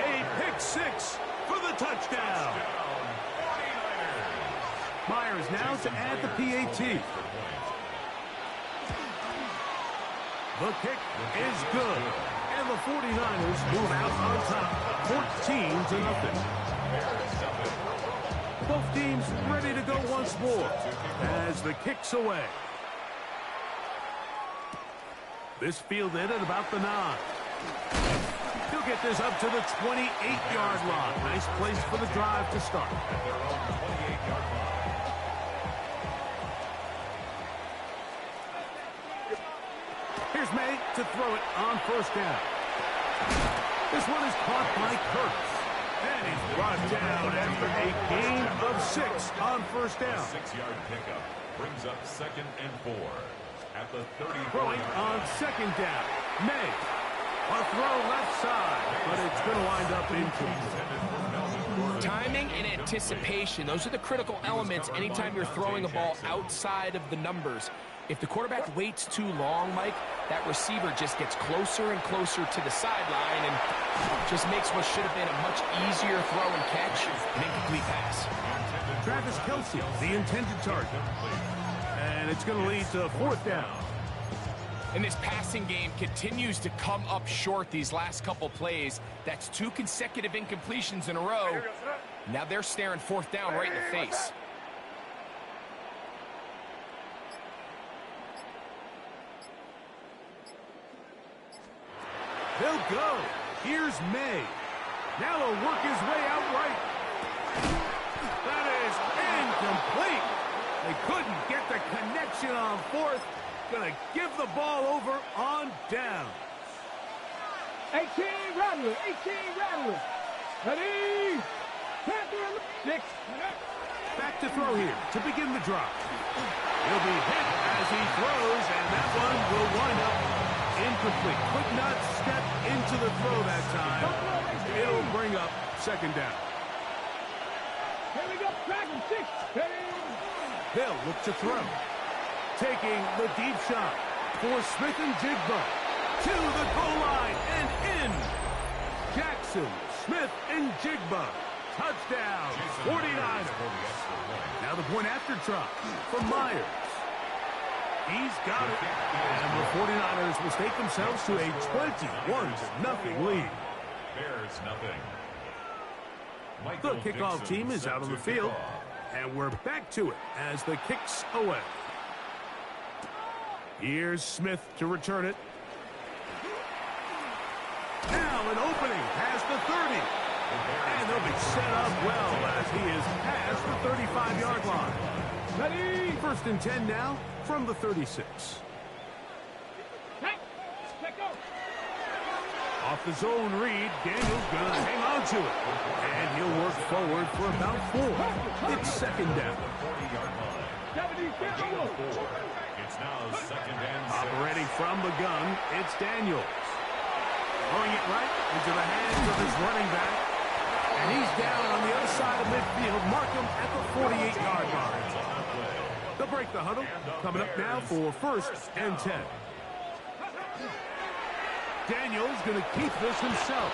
A pick 6 for the touchdown. Myers now to add the PAT. The kick is good, and the 49ers move out on top, 14-0. Both teams ready to go once more as the kick's away. This fielded at about the 9. He'll get this up to the 28-yard line. Nice place for the drive to start. At their own 28-yard line. Here's May to throw it on 1st down. This one is caught by Curtis. And he's brought down after a gain of 6 on 1st down. 6-yard pickup brings up 2nd and 4 at the 34. Throwing on 2nd down. May. A throw left side, but it's going to wind up incomplete. Timing and anticipation, those are the critical elements anytime you're throwing a ball outside of the numbers. If the quarterback waits too long, Mike, that receiver just gets closer and closer to the sideline and just makes what should have been a much easier throw and catch an incomplete pass. Travis Kelce, the intended target. And it's going to lead to 4th down. And this passing game continues to come up short these last couple plays. That's 2 consecutive incompletions in a row. Now they're staring 4th down right in the face. They'll go. Here's May. Now he'll work his way out right. That is incomplete. They couldn't get the connection on 4th. Gonna give the ball over on down. 18 Rattler. 18 Rattler. Ready. 6. Back to throw here to begin the drop. He'll be hit as he throws, and that one will wind up incomplete. Could not step into the throw that time. It'll bring up 2nd down. Here we go. Dragon 6. They'll look to throw. Taking the deep shot for Smith and Jigba. To the goal line and in. Jackson, Smith, and Jigba Touchdown, 49ers. Now the point after try from Myers. He's got it. And the 49ers will stake themselves to a 21-0 lead. Bears nothing. The kickoff team is out on the field. And we're back to it as the kick's away. Here's Smith to return it. Now an opening past the 30. And they'll be set up well as he is past the 35-yard line. Ready? First and 10 now from the 36. Hey, let go. Off the zone read, Daniel's going to hang on to it. And he'll work forward for about 4. It's second down. 40-yard line. 70, Gain of 4. It's now second and 6. Operating from the gun, it's Daniels. Throwing it right into the hands of his running back. And he's down on the other side of midfield. Mark him at the 48-yard line. They'll break the huddle. Coming up now for first and 10. Daniels going to keep this himself.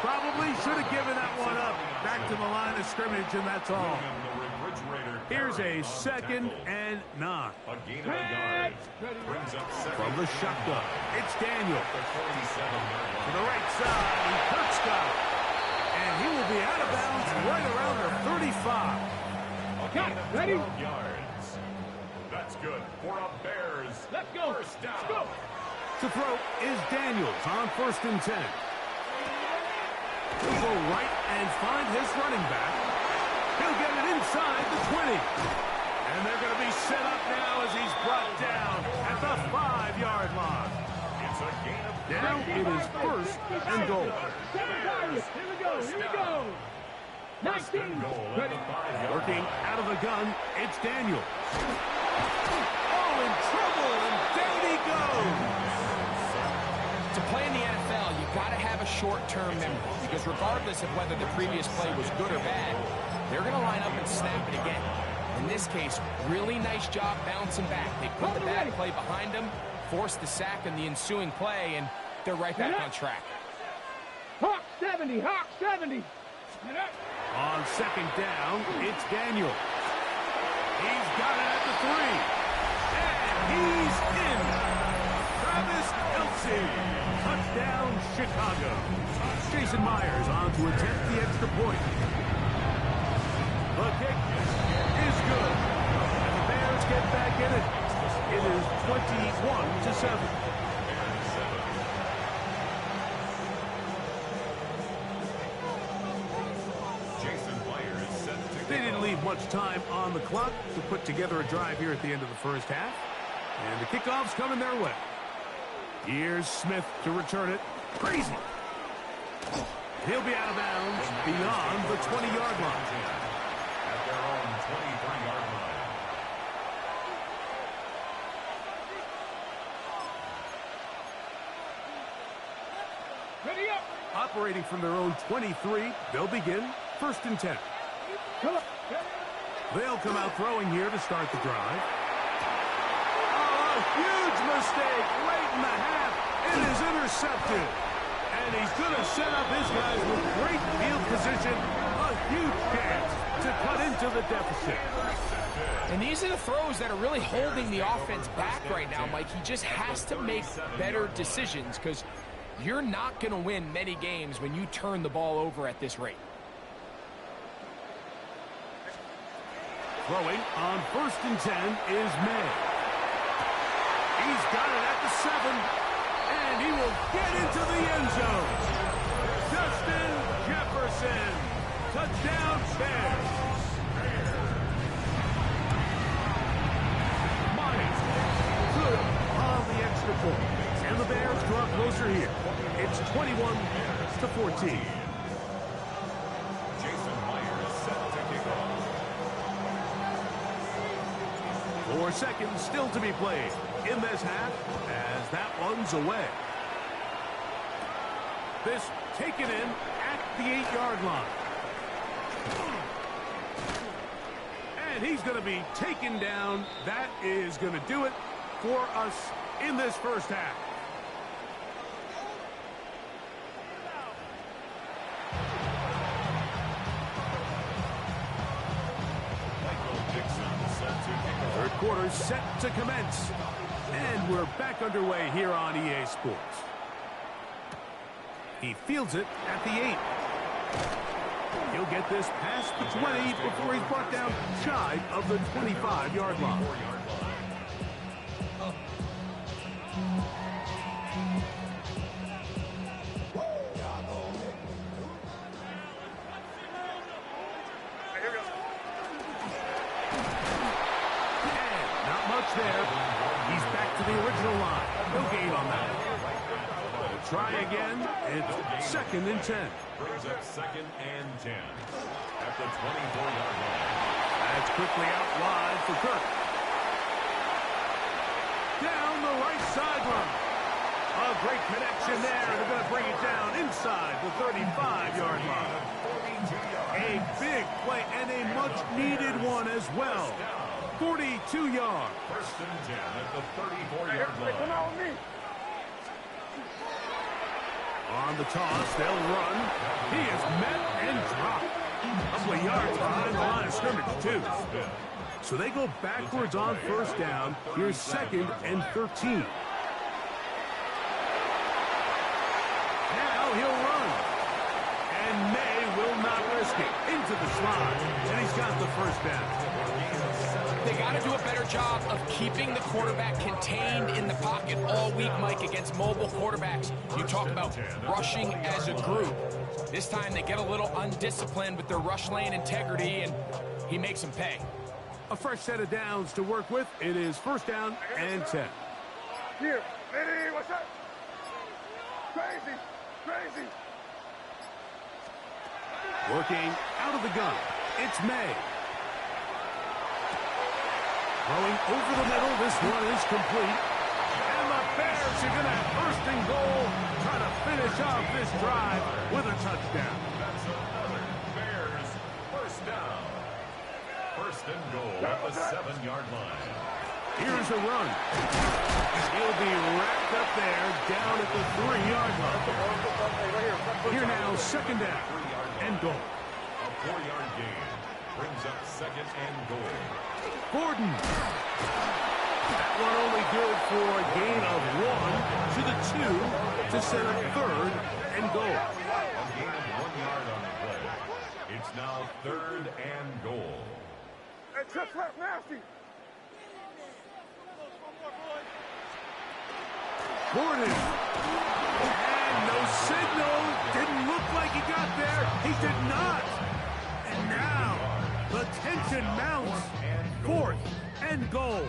Probably should have given that one up. Back to the line of scrimmage, and that's all. Here's a second and 9. A gain of a yard. Brings up second. From the shotgun, it's Daniels. The 47-yard To line. the right side, and Kirk's got it. And he will be out of bounds right around the 35. A gain of 12 Ready? yards. That's good for a Bears. Let's go. First down. Let's go. To throw is Daniels on first and 10. He'll go right and find his running back. He'll get it inside the 20. And they're going to be set up now as he's brought down at the 5-yard line. It's a gain of Now it is first and goal. 7 targets. Here we go. Here we go. 19. goal at Ready? the 5-yard Working line. out of the gun, it's Daniels. Oh, in trouble, and down he goes. To play in the NFL, you got to have a short-term memory because regardless of whether the previous play was good or bad, they're going to line up and snap it again. In this case, really nice job bouncing back. They put the bad play behind them, forced the sack in the ensuing play, and they're right back on track. Hawk 70. Hawk 70. On second down, it's Daniel. He's got it at the 3. And he's in. Travis Kelce. Touchdown, Chicago. Jason Myers on to attempt the extra point. The kick is good. And the Bears get back in it. It is 21-7. Jason Myers set to They didn't leave much time on the clock to put together a drive here at the end of the first half. And the kickoff's coming their way. Here's Smith to return it. Crazy. He'll be out of bounds beyond the 20-yard line. at their own 23-yard line. Ready up. Operating from their own 23, they'll begin first and 10. Come on. They'll come out throwing here to start the drive. Oh, a huge mistake late in the half. It is intercepted. And he's going to set up his guys with great field position. A huge chance to cut into the deficit. And these are the throws that are really holding the offense back right now, Mike. He just has to make better decisions because you're not going to win many games when you turn the ball over at this rate. Throwing on first and 10 is May. He's got it at the 7, and he will get into the end zone. Justin Jefferson. Touchdown, Bears. Myers. Good on the extra point. And the Bears draw closer here. It's 21-14. Jason Myers set to kick off. 4 seconds still to be played in this half as that one's away. This taken in at the 8-yard line. And he's going to be taken down. That is going to do it for us in this first half. quarters set to commence. And we're back underway here on EA Sports. He fields it at the 8. He'll get this past the 20 before he's brought down shy of the 25-yard line. There. He's back to the original line. No gain on that. We'll try again. It's 2nd and 10. Brings up 2nd and 10 at the 24-yard line. That's quickly out wide for Kirk. Down the right sideline. A great connection there. They're going to bring it down inside the 35-yard line. A big play and a much-needed one as well. 42 yards. 1st and 10 at the 34-yard line. Come on with me. On the toss, they'll run. He is met and dropped. A couple of yards behind the line of scrimmage, too. So they go backwards on 1st down. Here's 2nd and 13. Now he'll run. And May will not risk it. Into the slot. And he's got the 1st down. They got to do a better job of keeping the quarterback contained in the pocket all week, Mike, against mobile quarterbacks. You talk about rushing as a group. This time they get a little undisciplined with their rush lane integrity, and he makes them pay. A fresh set of downs to work with. It is 1st down and 10. Here. Lady, what's up? Crazy. Crazy. Working out of the gun. It's May. Throwing over the middle, this one is complete. And the Bears are going to have 1st and goal, try to finish off this drive with a touchdown. That's another Bears 1st down. 1st and goal at the 7-yard line. Here's a run. He'll be wrapped up there, down at the 3-yard line. Here now, 2nd down and goal. A 4-yard gain brings up 2nd and goal. Gordon. That one only good for a gain of 1 to the 2 to set up 3rd and goal. A gain of 1 yard on the play. It's now 3rd and goal. Hey, just left nasty. Gordon. And no signal. Didn't look like he got there. He did not. And now the tension mounts. 4th and goal.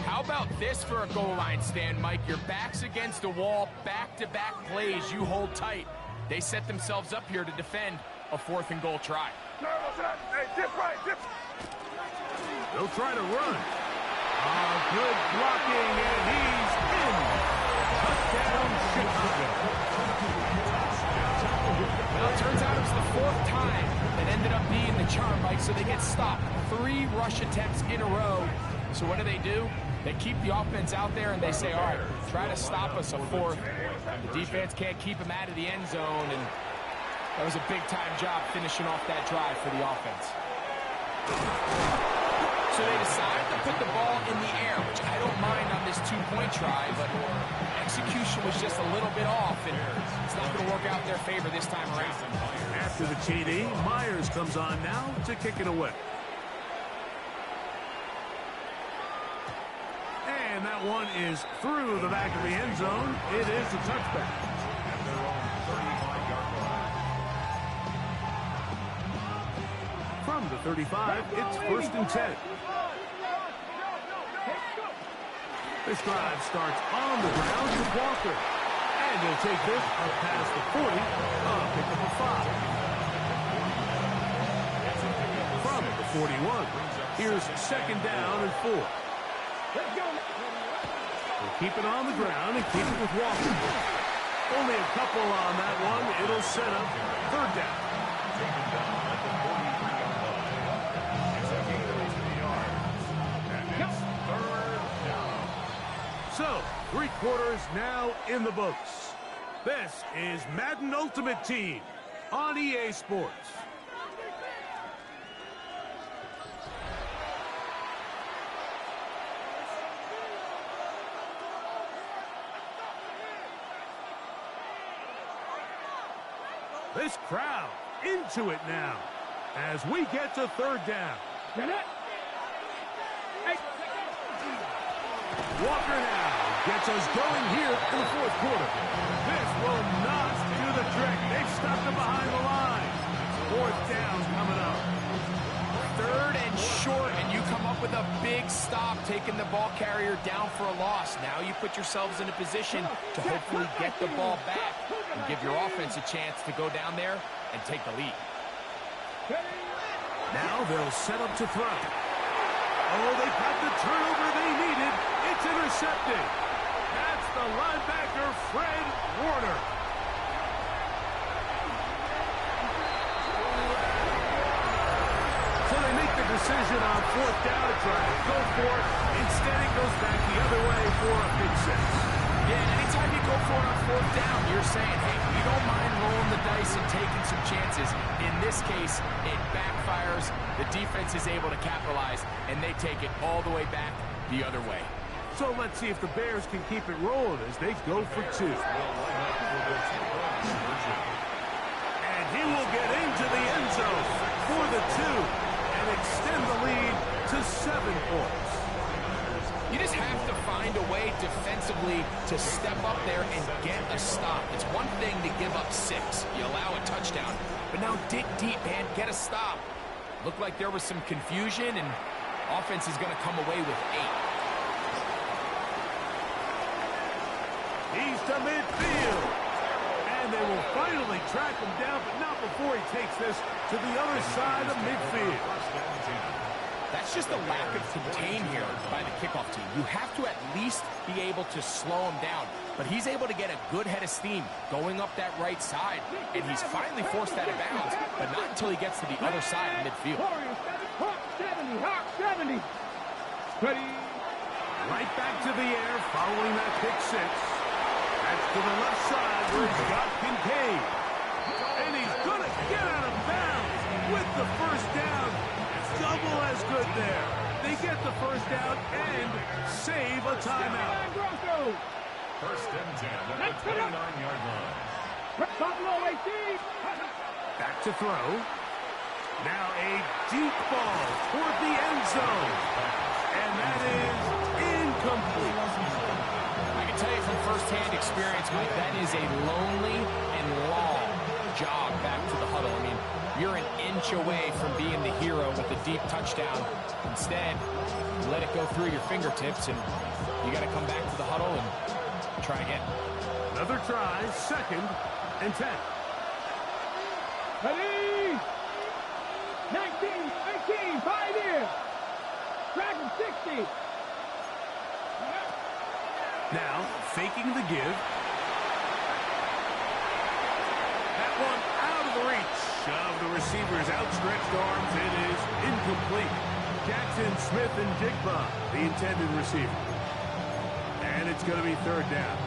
How about this for a goal line stand, Mike? Your back's against the wall, back-to-back plays you hold tight. They set themselves up here to defend a 4th and goal try. No, hey, dip right, dip. They'll try to run. Good blocking, and he's in. Touchdown, Chicago. Well, it turns out it was the 4th time that ended up being the charm, Mike, so they get stopped. 3 rush attempts in a row. So what do? They keep the offense out there, and they say, all right, try to stop us a 4th. The defense can't keep them out of the end zone, and that was a big-time job finishing off that drive for the offense. So they decide to put the ball in the air, which I don't mind on this 2-point try, but execution was just a little bit off, and it's not going to work out in their favor this time around. After the TD, Myers comes on now to kick it away. And that one is through the back of the end zone. It is a touchback. At their own 35-yard line. From the 35, it's 1st and 10. This drive starts on the ground with Walker. And he'll take this up past the 40, pick up a 5. From the 41, here's 2nd down and 4. We'll keep it on the ground and keep it with Walker. Only a couple on that one. It'll set up 3rd down. Taken down at the 43-yard line. It's a gain of 2 yards. And it's 3rd down. So, 3 quarters now in the books. This is Madden Ultimate Team on EA Sports. This crowd into it now as we get to third down. Walker now gets us going here in the fourth quarter. This will not do the trick. They've stopped him behind the line. Fourth down coming up. Third and short, and you come up with a big stop, taking the ball carrier down for a loss. Now you put yourselves in a position to hopefully get the ball back and give your offense a chance to go down there and take the lead. Now they'll set up to throw. Oh, they got the turnover they needed. It's intercepted. That's the linebacker, Fred Warner. So they make the decision on fourth down to try to go for it. Instead, it goes back the other way for a big six. Yeah, anytime you go for it on fourth down, you're saying, hey, we don't mind rolling the dice and taking some chances. In this case, it backfires. The defense is able to capitalize, and they take it all the way back the other way. So let's see if the Bears can keep it rolling as they go for two. And he will get into the end zone for the two and extend the lead to 7 points. You just have to find a way defensively to step up there and get a stop. It's one thing to give up 6. You allow a touchdown. But now dig deep, man. Get a stop. Looked like there was some confusion, and offense is going to come away with 8. He's to midfield. And they will finally track him down, but not before he takes this to the other side of midfield. That's just a lack of contain here by the kickoff team. You have to at least be able to slow him down. But he's able to get a good head of steam going up that right side. And he's finally forced that out of bounds, but not until he gets to the other side of midfield. Hawk 70, Hawk 70. Ready. Right back to the air following that pick six. That's to the left side where he's got Kincaid. And he's going to get out of bounds with the first down. Double as good there. They get the first down and save a timeout. First and 10 at the 29-yard line. Buffalo 18. Back to throw. Now a deep ball toward the end zone. And that is incomplete. I can tell you from firsthand experience, Mike, that is a lonely and long jog back to the huddle. I mean, you're an inch away from being the hero with a deep touchdown. Instead, you let it go through your fingertips, and you got to come back to the huddle and try again. Another try, 2nd and 10. Ready. 19, 18, 5 here. Dragon 60. Now, faking the give. That one out of the reach of the receiver's outstretched arms. It is incomplete. Jackson, Smith, and Jigba, the intended receiver. And it's going to be 3rd down.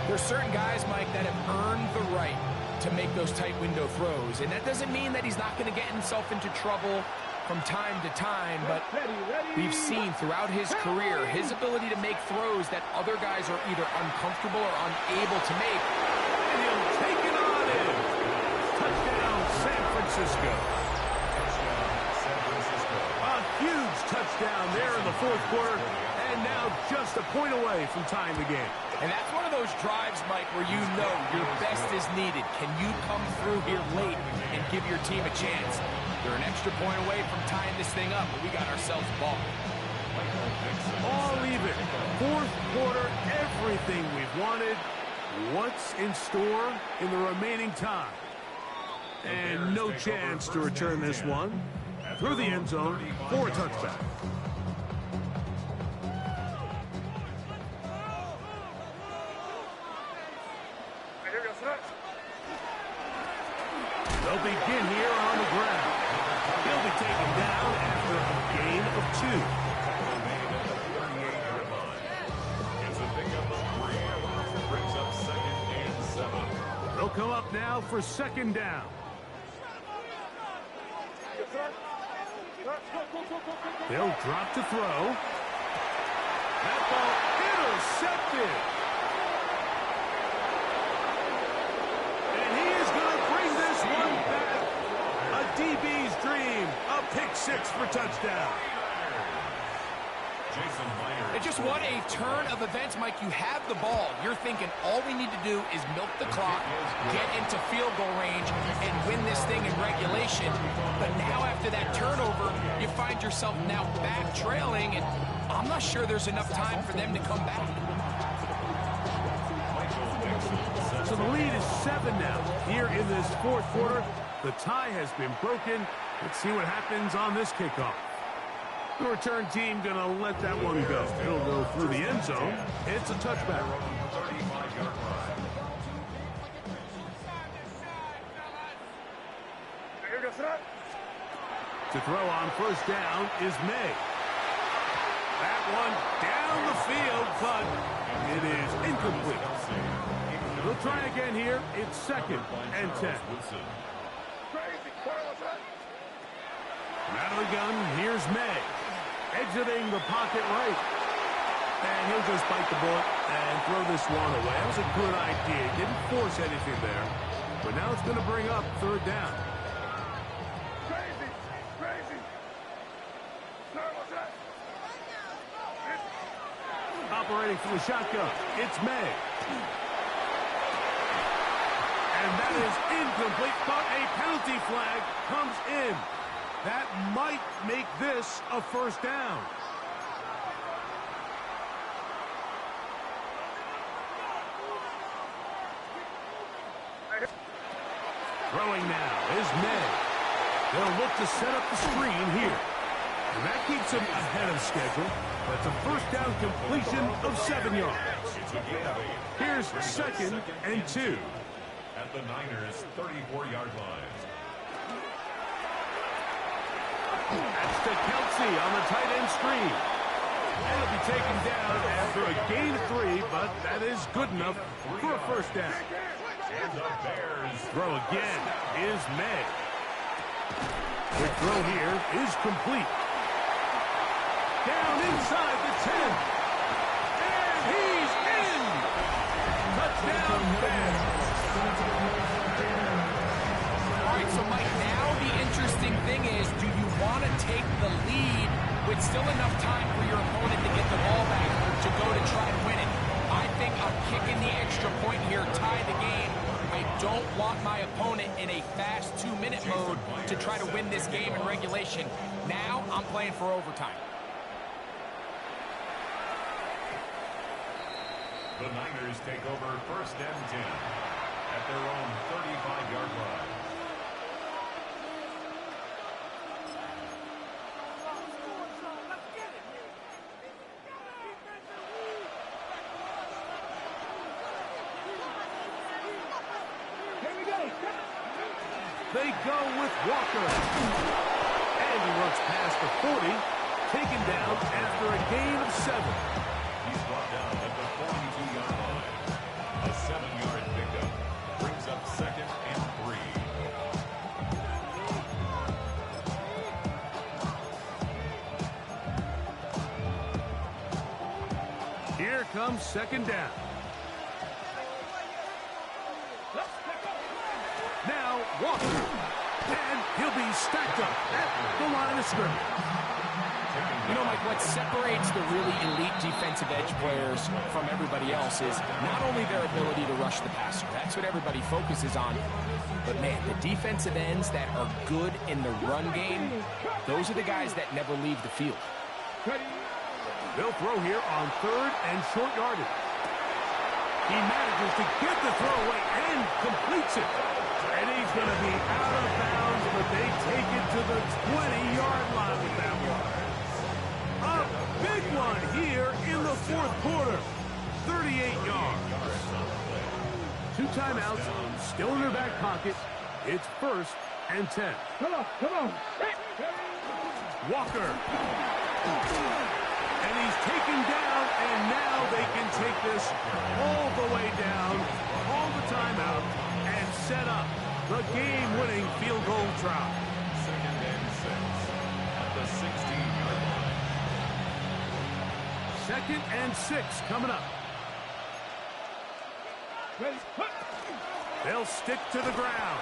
There's certain guys, Mike, that have earned the right to make those tight window throws. And that doesn't mean that he's not going to get himself into trouble from time to time, but we've seen throughout his career his ability to make throws that other guys are either uncomfortable or unable to make. And he'll take it on in. Touchdown, San Francisco. A huge touchdown there in the fourth quarter, and now just a point away from tying the game. And that's one of those drives, Mike, where you know your best is needed. Can you come through here late and give your team a chance? They're an extra point away from tying this thing up, but we got ourselves a ball. All even. Fourth quarter, everything we've wanted. What's in store in the remaining time? And no chance to return this one through the end zone for a touchback. They'll begin here on the ground. He'll be taken down after a gain of 2. It's a pickup of 3. Brings up 2nd and 7. They'll come up now for 2nd down. They'll drop to throw. That ball intercepted. And he is going to 6 for touchdown. It's just what a turn of events, Mike. You have the ball. You're thinking all we need to do is milk the clock, get into field goal range, and win this thing in regulation. But now after that turnover, you find yourself now back trailing, and I'm not sure there's enough time for them to come back. So the lead is 7 now. Here in this fourth quarter, the tie has been broken. Let's see what happens on this kickoff. The return team going to let that one go. It'll go through the end zone. It's a touchback. To throw on first down is May. That one down the field, but it is incomplete. We'll try again here. It's 2nd and 10. Out of the gun, here's May. Exiting the pocket right. And he'll just bite the bullet and throw this one away. That was a good idea. Didn't force anything there. But now it's going to bring up 3rd down. Operating from the shotgun, it's May. And that is incomplete, but a penalty flag comes in. That might make this a 1st down. Throwing now is May. They'll look to set up the screen here. And that keeps him ahead of schedule. That's a 1st down completion of 7 yards. Here's 2nd and 2. At the Niners' 34-yard line. That's to Kelsey on the tight end screen. And he'll be taken down after a gain of 3, but that is good enough for a 1st down. And the Bears. Throw again is May. The throw here is complete. Down inside the 10. And he's in. Touchdown Bears. All right, so Mike, now the interesting thing is, do you want to take the lead with still enough time for your opponent to get the ball back to go to try to win it? I think I'm kicking the extra point here, tie the game. I don't want my opponent in a fast 2-minute mode to try to win this game in regulation. Now I'm playing for overtime. The Niners take over 1st and 10 at their own 35-yard line. They go with Walker. And he runs past the 40, taken down after a gain of 7. He's brought down at the 42-yard line. A 7-yard pickup brings up 2nd and 3. Here comes 2nd down. Now Walker. And he'll be stacked up at the line of scrimmage. You know, Mike, what separates the really elite defensive edge players from everybody else is not only their ability to rush the passer. That's what everybody focuses on. But, man, the defensive ends that are good in the run game, those are the guys that never leave the field. They'll throw here on 3rd and short yardage. He manages to get the throw away and completes it. And he's going to be out of bounds, but they take it to the 20-yard line with that one. A big one here in the 4th quarter. 38 yards. 2 timeouts, still in their back pocket. It's 1st and 10. Come on. Walker. And he's taken down, and now they can take this all the way down, call the timeout, and set up the game-winning field goal try. 2nd and 6 at the 16-yard line. 2nd and 6 coming up. They'll stick to the ground.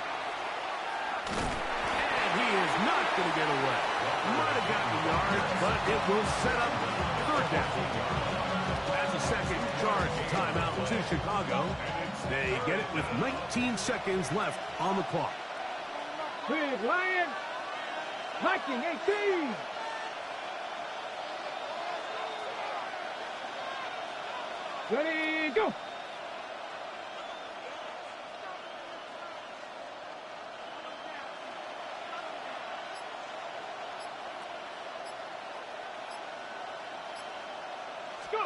And he is not going to get away. Might have gotten the yard, but it will set up third down. That's a second charge timeout to Chicago. They get it with 19 seconds left on the clock. Big Lion. Viking 18. Ready, go. Let's go.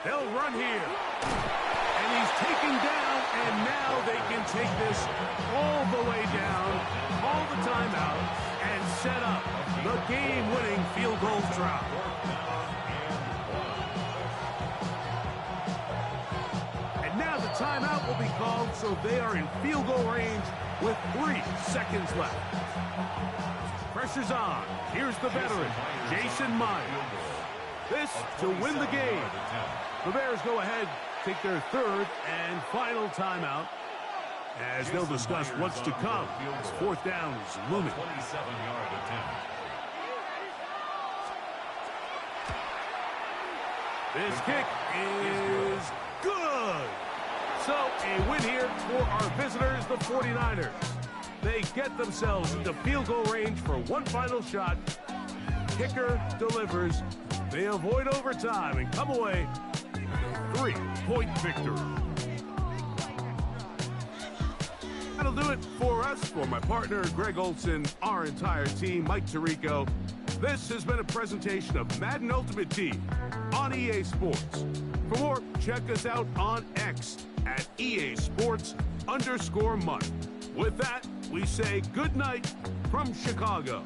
They'll run here. And he's taken down, and now they can take this all the way down, call the timeout, and set up the game-winning field goal try. And now the timeout will be called, so they are in field goal range with 3 seconds left. Pressure's on. Here's the veteran, Jason Myers. This to win the game. The Bears go ahead, take their third and final timeout, as they'll discuss what's to come. This fourth down is looming. 27-yard attempt. This kick is good. So a win here for our visitors, the 49ers. They get themselves into field goal range for one final shot. Kicker delivers. They avoid overtime and come away 3-point victory. That'll do it for us. For my partner, Greg Olson, our entire team, Mike Tirico, this has been a presentation of Madden Ultimate Team on EA Sports. For more, check us out on X at EA Sports_Mud. With that, we say good night from Chicago.